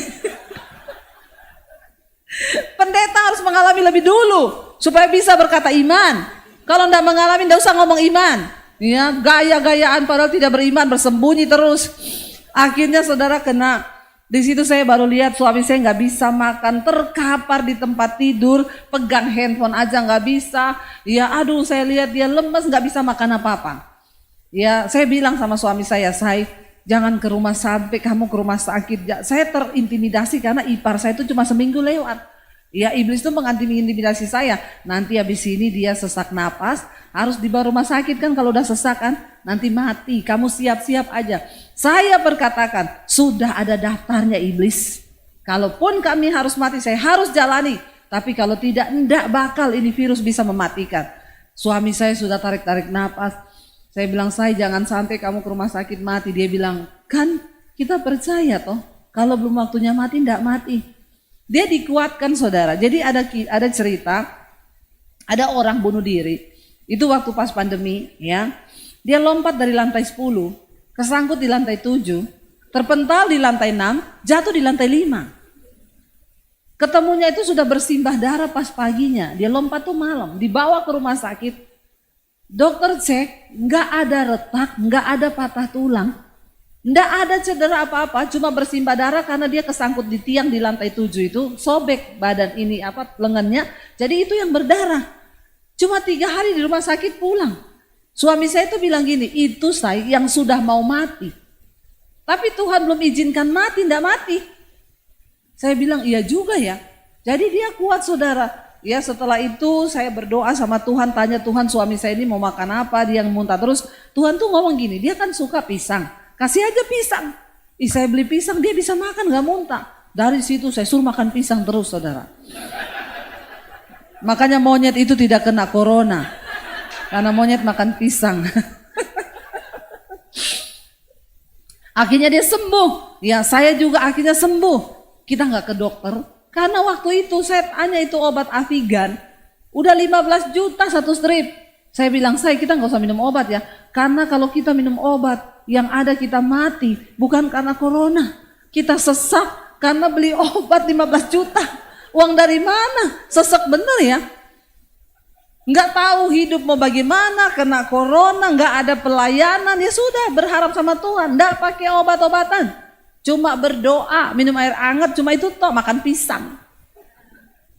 Pendeta harus mengalami lebih dulu supaya bisa berkata iman. Kalau tidak mengalami, tidak usah ngomong iman. Ya, gaya-gayaan padahal tidak beriman, bersembunyi terus. Akhirnya saudara kena. Di situ saya baru lihat suami saya nggak bisa makan, terkapar di tempat tidur, pegang handphone aja nggak bisa. Ya, aduh saya lihat dia lemes, nggak bisa makan apa-apa. Ya, saya bilang sama suami saya jangan ke rumah sampai kamu ke rumah sakit. Saya terintimidasi karena ipar saya itu cuma seminggu lewat. Ya iblis itu mengintimidasi saya. Nanti habis ini dia sesak napas, harus dibawa rumah sakit kan kalau udah sesak kan, nanti mati. Kamu siap-siap aja. Saya berkatakan, sudah ada daftarnya iblis. Kalaupun kami harus mati, saya harus jalani. Tapi kalau tidak, enggak bakal ini virus bisa mematikan. Suami saya sudah tarik-tarik napas. Saya bilang, jangan sampai kamu ke rumah sakit mati. Dia bilang, kan kita percaya toh, kalau belum waktunya mati, enggak mati. Dia dikuatkan saudara. Jadi ada cerita, ada orang bunuh diri. Itu waktu pas pandemi ya. Dia lompat dari lantai 10, kesangkut di lantai 7, terpental di lantai 6, jatuh di lantai 5. Ketemunya itu sudah bersimbah darah pas paginya. Dia lompat tuh malam, dibawa ke rumah sakit. Dokter cek, nggak ada retak, nggak ada patah tulang. Nggak ada cedera apa-apa, cuma bersimbah darah karena dia kesangkut di tiang di lantai 7 itu, sobek badan ini lengannya, jadi itu yang berdarah. Cuma 3 hari di rumah sakit pulang. Suami saya itu bilang gini, itu saya yang sudah mau mati. Tapi Tuhan belum izinkan mati, enggak mati. Saya bilang iya juga ya. Jadi dia kuat saudara. Ya setelah itu saya berdoa sama Tuhan, tanya Tuhan suami saya ini mau makan apa, dia muntah terus. Tuhan tuh ngomong gini, dia kan suka pisang, kasih aja pisang. Saya beli pisang, dia bisa makan gak muntah. Dari situ saya suruh makan pisang terus saudara. Makanya monyet itu tidak kena corona. Karena monyet makan pisang. Akhirnya dia sembuh. Ya saya juga akhirnya sembuh. Kita gak ke dokter. Karena waktu itu saya tanya itu obat Avigan. Udah 15 juta satu strip. Saya bilang kita gak usah minum obat ya. Karena kalau kita minum obat yang ada kita mati. Bukan karena corona. Kita sesak karena beli obat 15 juta. Uang dari mana? Sesek bener ya. Nggak tahu hidup mau bagaimana, kena corona, nggak ada pelayanan. Ya sudah berharap sama Tuhan. Nggak pakai obat-obatan. Cuma berdoa, minum air hangat, cuma itu toh makan pisang.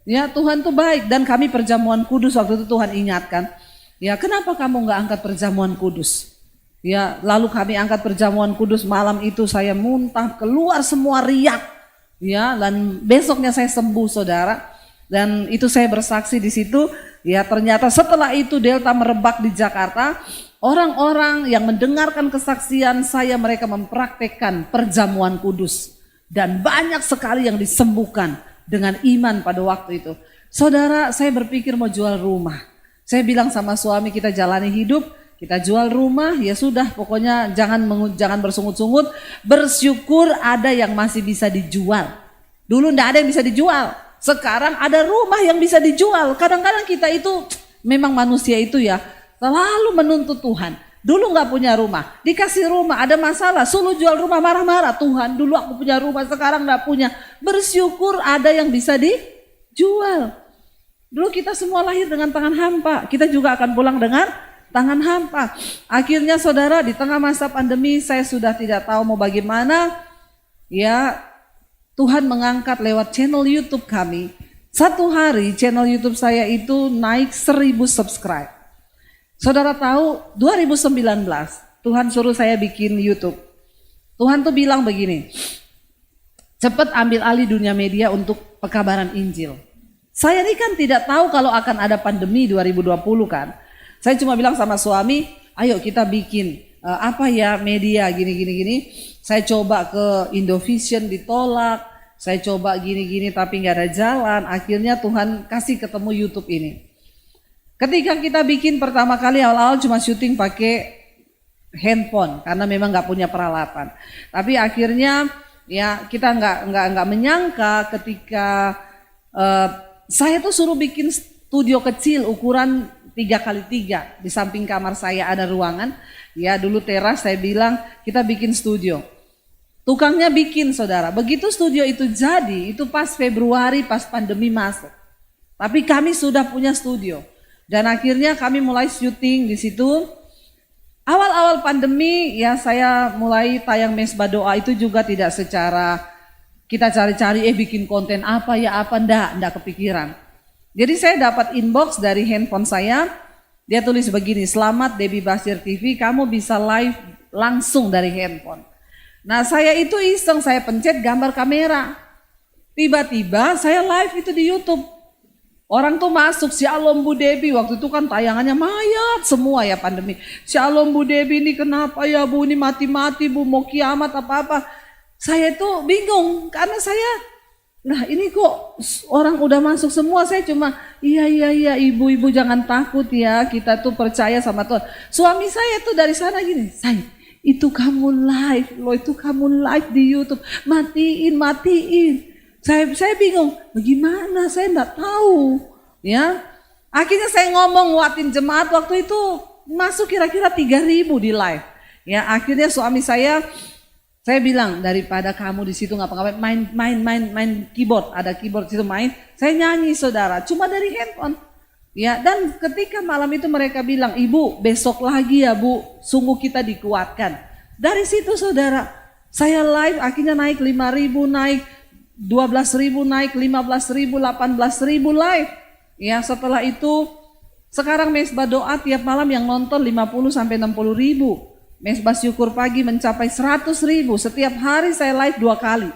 Ya Tuhan tuh baik. Dan kami perjamuan kudus waktu itu Tuhan ingatkan. Ya kenapa kamu nggak angkat perjamuan kudus? Ya lalu kami angkat perjamuan kudus, malam itu saya muntah, keluar semua riak. Ya, dan besoknya saya sembuh saudara. Dan itu saya bersaksi di situ. Ya ternyata setelah itu Delta merebak di Jakarta. Orang-orang yang mendengarkan kesaksian saya, mereka mempraktekkan perjamuan kudus. Dan banyak sekali yang disembuhkan dengan iman pada waktu itu. Saudara, saya berpikir mau jual rumah. Saya bilang sama suami, kita jalani hidup, kita jual rumah, ya sudah pokoknya jangan bersungut-sungut, bersyukur ada yang masih bisa dijual. Dulu enggak ada yang bisa dijual, sekarang ada rumah yang bisa dijual. Kadang-kadang kita itu memang manusia itu ya selalu menuntut Tuhan. Dulu enggak punya rumah, dikasih rumah ada masalah, suruh jual rumah marah-marah. Tuhan dulu aku punya rumah, sekarang enggak punya. Bersyukur ada yang bisa dijual. Dulu kita semua lahir dengan tangan hampa, kita juga akan pulang dengan tangan hampa. Akhirnya saudara, di tengah masa pandemi saya sudah tidak tahu mau bagaimana. Ya Tuhan mengangkat lewat channel YouTube kami. Satu hari channel YouTube saya itu naik 1000 subscribe. Saudara tahu 2019 Tuhan suruh saya bikin YouTube. Tuhan tuh bilang begini, cepat ambil alih dunia media untuk pekabaran Injil. Saya ini kan tidak tahu kalau akan ada pandemi 2020 kan. Saya cuma bilang sama suami, ayo kita bikin apa ya media gini. Saya coba ke Indovision ditolak, saya coba gini tapi nggak ada jalan. Akhirnya Tuhan kasih ketemu YouTube ini. Ketika kita bikin pertama kali awal-awal cuma syuting pakai handphone karena memang nggak punya peralatan. Tapi akhirnya ya kita nggak menyangka ketika saya tuh suruh bikin studio kecil ukuran 3x3 di samping kamar saya ada ruangan. Ya dulu teras, saya bilang kita bikin studio. Tukangnya bikin saudara. Begitu studio itu jadi, itu pas Februari pas pandemi masuk. Tapi kami sudah punya studio. Dan akhirnya kami mulai syuting di situ. Awal-awal pandemi ya saya mulai tayang mesbah doa itu juga tidak secara kita cari-cari bikin konten apa ya apa enggak kepikiran. Jadi saya dapat inbox dari handphone saya, dia tulis begini, selamat Debbie Basir TV, kamu bisa live langsung dari handphone. Nah saya itu iseng, saya pencet gambar kamera. Tiba-tiba saya live itu di YouTube. Orang tuh masuk, Shalom Bu Debbie, waktu itu kan tayangannya mayat semua ya pandemi. Shalom Bu Debbie ini kenapa ya Bu, ini mati-mati Bu, mau kiamat apa-apa. Saya itu bingung karena saya... Nah ini kok orang udah masuk semua, saya cuma iya ibu-ibu jangan takut ya, kita tuh percaya sama Tuhan. Suami saya tuh dari sana gini, say itu kamu live, itu kamu live di YouTube, matiin. Saya bingung, bagaimana saya enggak tahu ya. Akhirnya saya ngomong nguatin jemaat waktu itu masuk kira-kira 3.000 di live. Ya akhirnya suami saya bilang daripada kamu di situ ngapa-ngapain main keyboard, ada keyboard situ main, saya nyanyi saudara, cuma dari handphone. Ya, dan ketika malam itu mereka bilang, "Ibu, besok lagi ya, Bu. Sungguh kita dikuatkan." Dari situ saudara, saya live akhirnya naik 5.000, naik 12.000, naik 15.000, 18.000 live. Ya, setelah itu Sekarang mesbah doa tiap malam yang nonton 50 sampai 60 ribu. Mesbah syukur pagi mencapai 100 ribu. Setiap hari saya live 2 kali.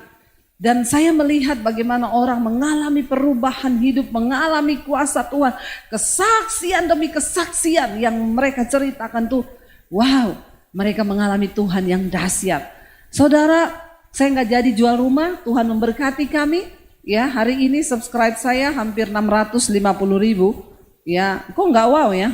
Dan saya melihat bagaimana orang mengalami perubahan hidup, mengalami kuasa Tuhan. Kesaksian demi kesaksian yang mereka ceritakan tuh, wow, mereka mengalami Tuhan yang dahsyat. Saudara, saya nggak jadi jual rumah, Tuhan memberkati kami. Ya, hari ini subscribe saya hampir 650 ribu. Ya, kok nggak wow ya?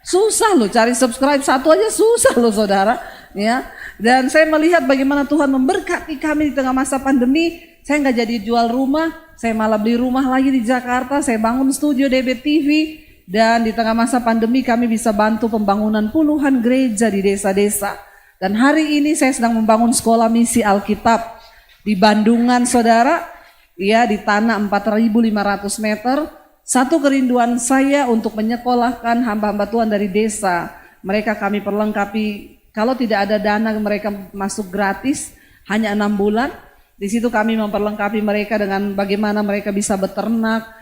Susah loh cari subscribe satu aja susah loh saudara. Ya, dan saya melihat bagaimana Tuhan memberkati kami di tengah masa pandemi. Saya nggak jadi jual rumah, saya malah beli rumah lagi di Jakarta. Saya bangun studio DB TV dan di tengah masa pandemi kami bisa bantu pembangunan puluhan gereja di desa-desa. Dan hari ini saya sedang membangun sekolah misi Alkitab di Bandungan saudara. Ya, di tanah 4.500 meter. Satu kerinduan saya untuk menyekolahkan hamba-hamba Tuhan dari desa. Mereka kami perlengkapi, kalau tidak ada dana mereka masuk gratis, hanya 6 bulan. Di situ kami memperlengkapi mereka dengan bagaimana mereka bisa beternak,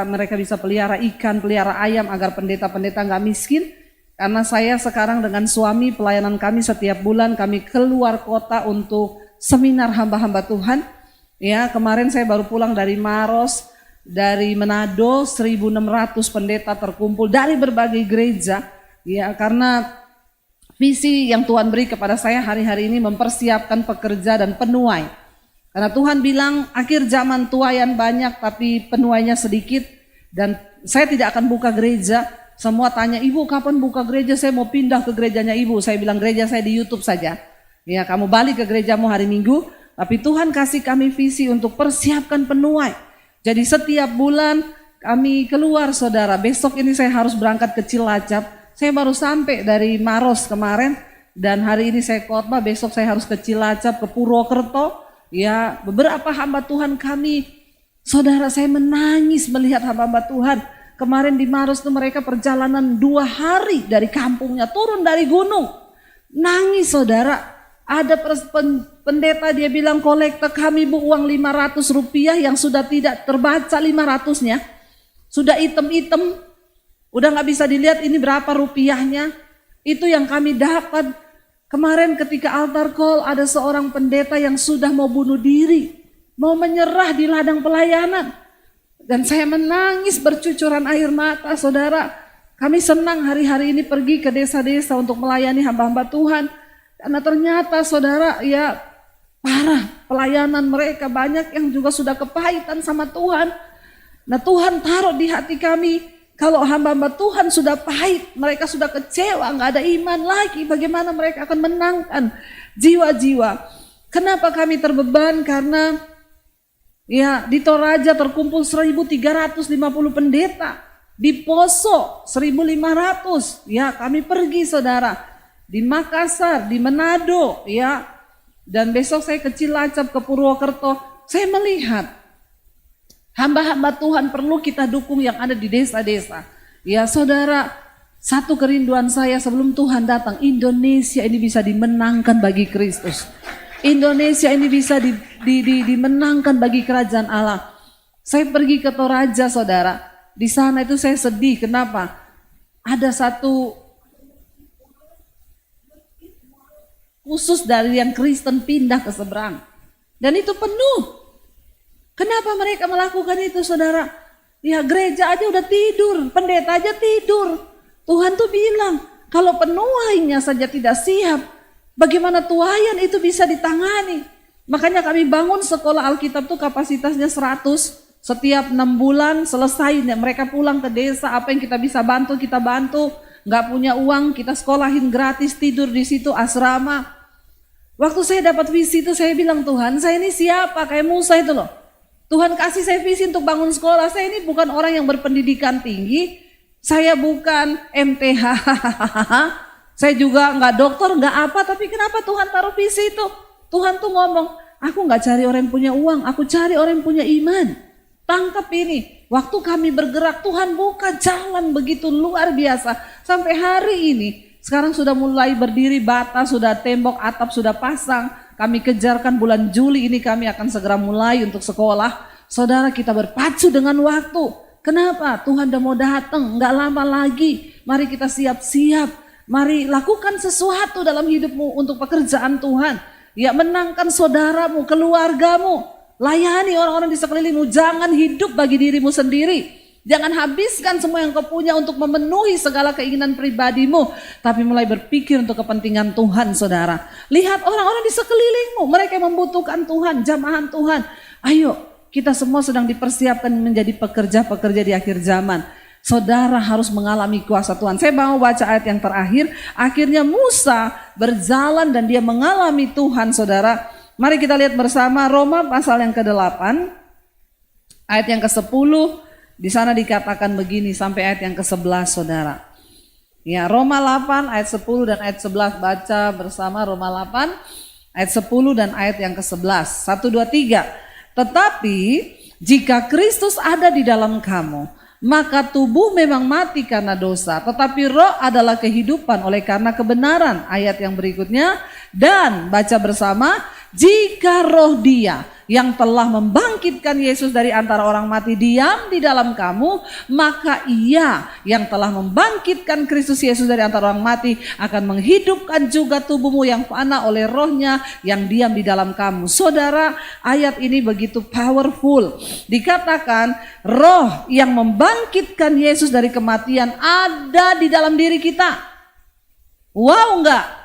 mereka bisa pelihara ikan, pelihara ayam agar pendeta-pendeta nggak miskin. Karena saya sekarang dengan suami pelayanan kami setiap bulan kami keluar kota untuk seminar hamba-hamba Tuhan. Ya, kemarin saya baru pulang dari Maros. Dari Manado 1.600 pendeta terkumpul dari berbagai gereja. Ya, karena visi yang Tuhan beri kepada saya hari-hari ini mempersiapkan pekerja dan penuai. Karena Tuhan bilang akhir zaman tuaian banyak tapi penuainya sedikit. Dan saya tidak akan buka gereja. Semua tanya, ibu kapan buka gereja? Saya mau pindah ke gerejanya ibu. Saya bilang gereja saya di YouTube saja. Ya, kamu balik ke gerejamu hari Minggu. Tapi Tuhan kasih kami visi untuk persiapkan penuai. Jadi setiap bulan kami keluar saudara. Besok ini saya harus berangkat ke Cilacap. Saya baru sampai dari Maros kemarin. Dan hari ini saya khotbah, besok saya harus ke Cilacap, ke Purwokerto. Ya, beberapa hamba Tuhan kami. Saudara, saya menangis melihat hamba-hamba Tuhan. Kemarin di Maros itu mereka perjalanan 2 hari dari kampungnya. Turun dari gunung. Nangis saudara. Ada pendeta dia bilang kolektor kami bu uang 500 rupiah yang sudah tidak terbaca 500-nya. Sudah item-item, udah gak bisa dilihat ini berapa rupiahnya. Itu yang kami dapat. Kemarin ketika altar call ada seorang pendeta yang sudah mau bunuh diri. Mau menyerah di ladang pelayanan. Dan saya menangis bercucuran air mata saudara. Kami senang hari-hari ini pergi ke desa-desa untuk melayani hamba-hamba Tuhan. Karena ternyata saudara ya parah pelayanan mereka banyak yang juga sudah kepahitan sama Tuhan. Nah Tuhan taruh di hati kami kalau hamba-hamba Tuhan sudah pahit, mereka sudah kecewa, nggak ada iman lagi, bagaimana mereka akan menangkan jiwa-jiwa. Kenapa kami terbeban? Karena ya di Toraja terkumpul 1.350 pendeta, di Poso 1.500. Ya kami pergi saudara. Di Makassar, di Manado, ya. Dan besok saya ke Cilacap, ke Purwokerto. Saya melihat hamba-hamba Tuhan perlu kita dukung yang ada di desa-desa. Ya saudara, satu kerinduan saya sebelum Tuhan datang, Indonesia ini bisa dimenangkan bagi Kristus. Indonesia ini bisa dimenangkan bagi kerajaan Allah. Saya pergi ke Toraja saudara. Di sana itu saya sedih, kenapa? Ada satu khusus dari yang Kristen pindah ke seberang. Dan itu penuh. Kenapa mereka melakukan itu saudara? Ya gereja aja udah tidur, pendeta aja tidur. Tuhan tuh bilang, kalau penuainya saja tidak siap, bagaimana tuaian itu bisa ditangani? Makanya kami bangun sekolah Alkitab tuh kapasitasnya 100. Setiap 6 bulan selesai, mereka pulang ke desa, apa yang kita bisa bantu, kita bantu. Nggak punya uang, kita sekolahin gratis, tidur di situ, asrama. Waktu saya dapat visi itu saya bilang, Tuhan saya ini siapa? Kayak Musa itu loh. Tuhan kasih saya visi untuk bangun sekolah. Saya ini bukan orang yang berpendidikan tinggi. Saya bukan MTH. Saya juga nggak dokter, nggak apa. Tapi kenapa Tuhan taruh visi itu? Tuhan tuh ngomong, aku nggak cari orang yang punya uang. Aku cari orang yang punya iman. Tangkap ini. Waktu kami bergerak, Tuhan buka jalan begitu luar biasa. Sampai hari ini. Sekarang sudah mulai berdiri bata, sudah tembok, atap sudah pasang. Kami kejarkan bulan Juli ini kami akan segera mulai untuk sekolah. Saudara, kita berpacu dengan waktu. Kenapa? Tuhan udah mau datang, nggak lama lagi. Mari kita siap-siap. Mari lakukan sesuatu dalam hidupmu untuk pekerjaan Tuhan. Ya, menangkan saudaramu, keluargamu. Layani orang-orang di sekelilingmu. Jangan hidup bagi dirimu sendiri. Jangan habiskan semua yang kau punya untuk memenuhi segala keinginan pribadimu. Tapi mulai berpikir untuk kepentingan Tuhan, saudara. Lihat orang-orang di sekelilingmu. Mereka membutuhkan Tuhan, jamahan Tuhan. Ayo, kita semua sedang dipersiapkan menjadi pekerja-pekerja di akhir zaman. Saudara harus mengalami kuasa Tuhan. Saya mau baca ayat yang terakhir. Akhirnya Musa berjalan dan dia mengalami Tuhan, saudara. Mari kita lihat bersama Roma pasal yang ke-8. Ayat yang ke-10. Di sana dikatakan begini sampai ayat yang ke-11, saudara. Ya, Roma 8 ayat 10 dan ayat 11, baca bersama Roma 8 ayat 10 dan ayat yang ke-11. 1, 2, 3. Tetapi jika Kristus ada di dalam kamu, maka tubuh memang mati karena dosa, tetapi roh adalah kehidupan oleh karena kebenaran. Ayat yang berikutnya, dan baca bersama, jika roh Dia yang telah membangkitkan Yesus dari antara orang mati diam di dalam kamu, maka Ia yang telah membangkitkan Kristus Yesus dari antara orang mati akan menghidupkan juga tubuhmu yang fana oleh rohnya yang diam di dalam kamu. Saudara, ayat ini begitu powerful. Dikatakan roh yang membangkitkan Yesus dari kematian ada di dalam diri kita. Wow enggak?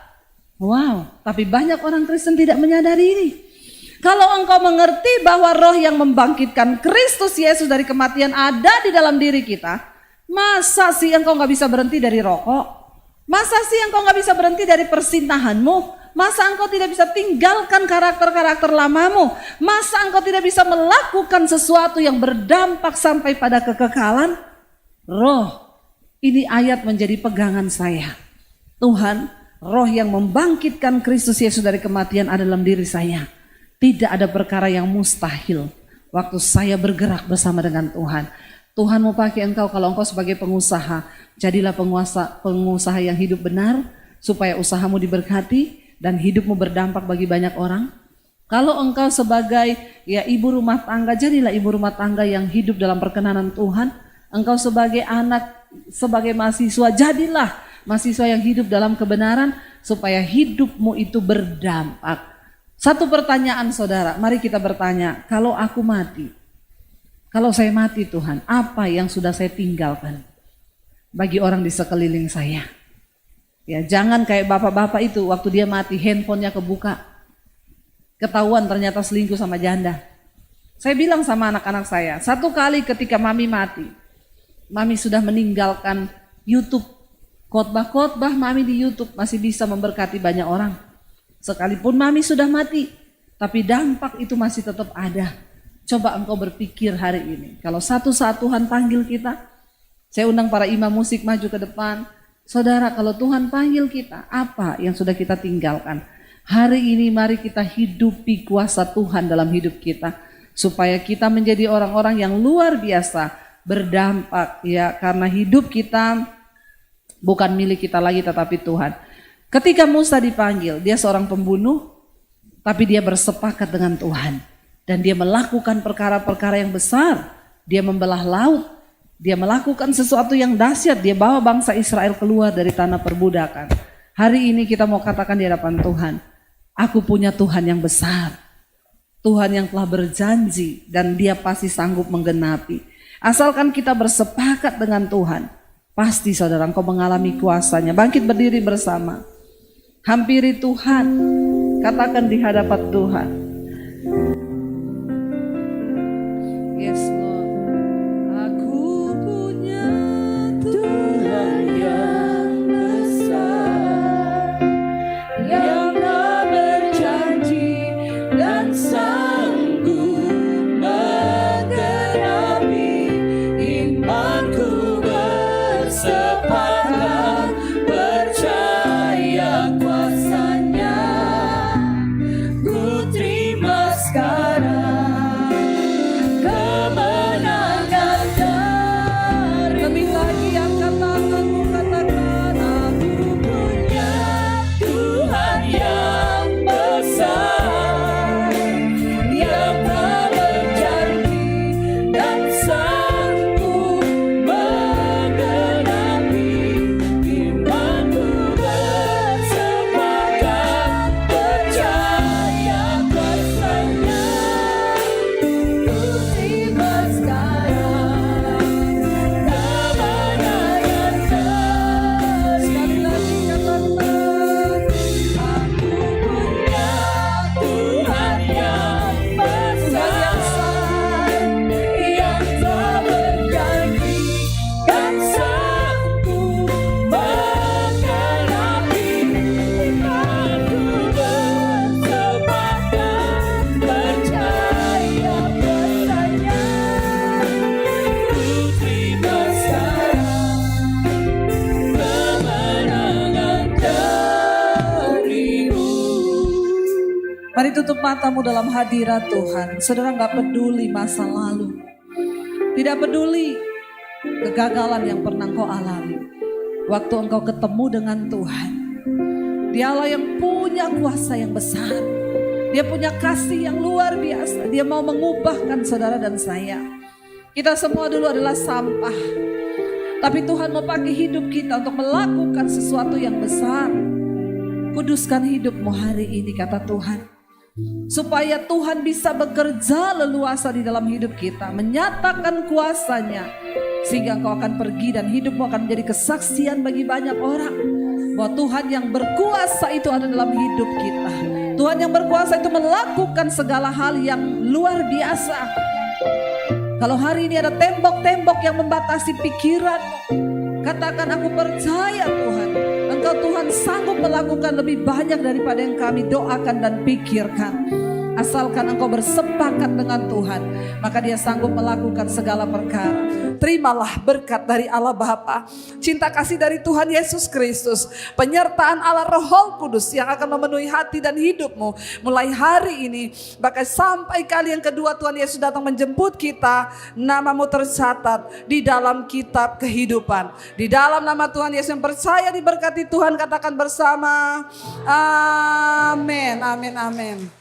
Wow, tapi banyak orang Kristen tidak menyadari ini. Kalau engkau mengerti bahwa roh yang membangkitkan Kristus Yesus dari kematian ada di dalam diri kita, masa sih engkau gak bisa berhenti dari rokok? Masa sih engkau gak bisa berhenti dari persinahanmu? Masa engkau tidak bisa tinggalkan karakter-karakter lamamu? Masa engkau tidak bisa melakukan sesuatu yang berdampak sampai pada kekekalan? Roh, ini ayat menjadi pegangan saya. Tuhan, roh yang membangkitkan Kristus Yesus dari kematian ada dalam diri saya. Tidak ada perkara yang mustahil waktu saya bergerak bersama dengan Tuhan. Tuhan mau pakai engkau kalau engkau sebagai pengusaha. Jadilah pengusaha yang hidup benar supaya usahamu diberkati dan hidupmu berdampak bagi banyak orang. Kalau engkau sebagai ibu rumah tangga, jadilah ibu rumah tangga yang hidup dalam perkenanan Tuhan. Engkau sebagai anak, sebagai mahasiswa, jadilah mahasiswa yang hidup dalam kebenaran supaya hidupmu itu berdampak. Satu pertanyaan, saudara, mari kita bertanya, kalau aku mati, kalau saya mati Tuhan, apa yang sudah saya tinggalkan bagi orang di sekeliling saya? Ya, jangan kayak bapak-bapak itu waktu dia mati handphonenya kebuka, ketahuan ternyata selingkuh sama janda. Saya bilang sama anak-anak saya, satu kali ketika mami mati, mami sudah meninggalkan YouTube, khotbah-khotbah mami di YouTube masih bisa memberkati banyak orang. Sekalipun mami sudah mati, tapi dampak itu masih tetap ada. Coba engkau berpikir hari ini, kalau satu saat Tuhan panggil kita, saya undang para imam musik maju ke depan. Saudara, kalau Tuhan panggil kita, apa yang sudah kita tinggalkan? Hari ini mari kita hidupi kuasa Tuhan dalam hidup kita, supaya kita menjadi orang-orang yang luar biasa, berdampak ya, karena hidup kita bukan milik kita lagi tetapi Tuhan. Ketika Musa dipanggil, dia seorang pembunuh, tapi dia bersepakat dengan Tuhan. Dan dia melakukan perkara-perkara yang besar. Dia membelah laut, dia melakukan sesuatu yang dahsyat, dia bawa bangsa Israel keluar dari tanah perbudakan. Hari ini kita mau katakan di hadapan Tuhan, aku punya Tuhan yang besar. Tuhan yang telah berjanji dan dia pasti sanggup menggenapi. Asalkan kita bersepakat dengan Tuhan, pasti saudara engkau mengalami kuasanya. Bangkit berdiri bersama. Hampiri Tuhan, katakan di hadapan Tuhan. Yes Lord, aku punya Tuhan yang besar, yang telah berjanji dan sanggup menggenapi. Imanku bersepakat percaya kuasanya, ku terima sekarang. Mari tutup matamu dalam hadirat Tuhan. Saudara, gak peduli masa lalu, tidak peduli kegagalan yang pernah kau alami. Waktu engkau ketemu dengan Tuhan, Dialah yang punya kuasa yang besar. Dia punya kasih yang luar biasa. Dia mau mengubahkan saudara dan saya. Kita semua dulu adalah sampah, tapi Tuhan mau pakai hidup kita untuk melakukan sesuatu yang besar. Kuduskan hidupmu hari ini, kata Tuhan, supaya Tuhan bisa bekerja leluasa di dalam hidup kita, menyatakan kuasanya, sehingga engkau akan pergi dan hidupmu akan menjadi kesaksian bagi banyak orang bahwa Tuhan yang berkuasa itu ada dalam hidup kita. Tuhan yang berkuasa itu melakukan segala hal yang luar biasa. Kalau hari ini ada tembok-tembok yang membatasi pikiranmu, katakan, aku percaya Tuhan, Engkau Tuhan sanggup melakukan lebih banyak daripada yang kami doakan dan pikirkan. Asalkan engkau bersepakat dengan Tuhan, maka Dia sanggup melakukan segala perkara. Terimalah berkat dari Allah Bapa, cinta kasih dari Tuhan Yesus Kristus, penyertaan Allah Roh Kudus yang akan memenuhi hati dan hidupmu mulai hari ini, bahkan sampai kali yang kedua Tuhan Yesus datang menjemput kita. Namamu tercatat di dalam kitab kehidupan. Di dalam nama Tuhan Yesus yang percaya diberkati Tuhan, katakan bersama, amin, amin, amin.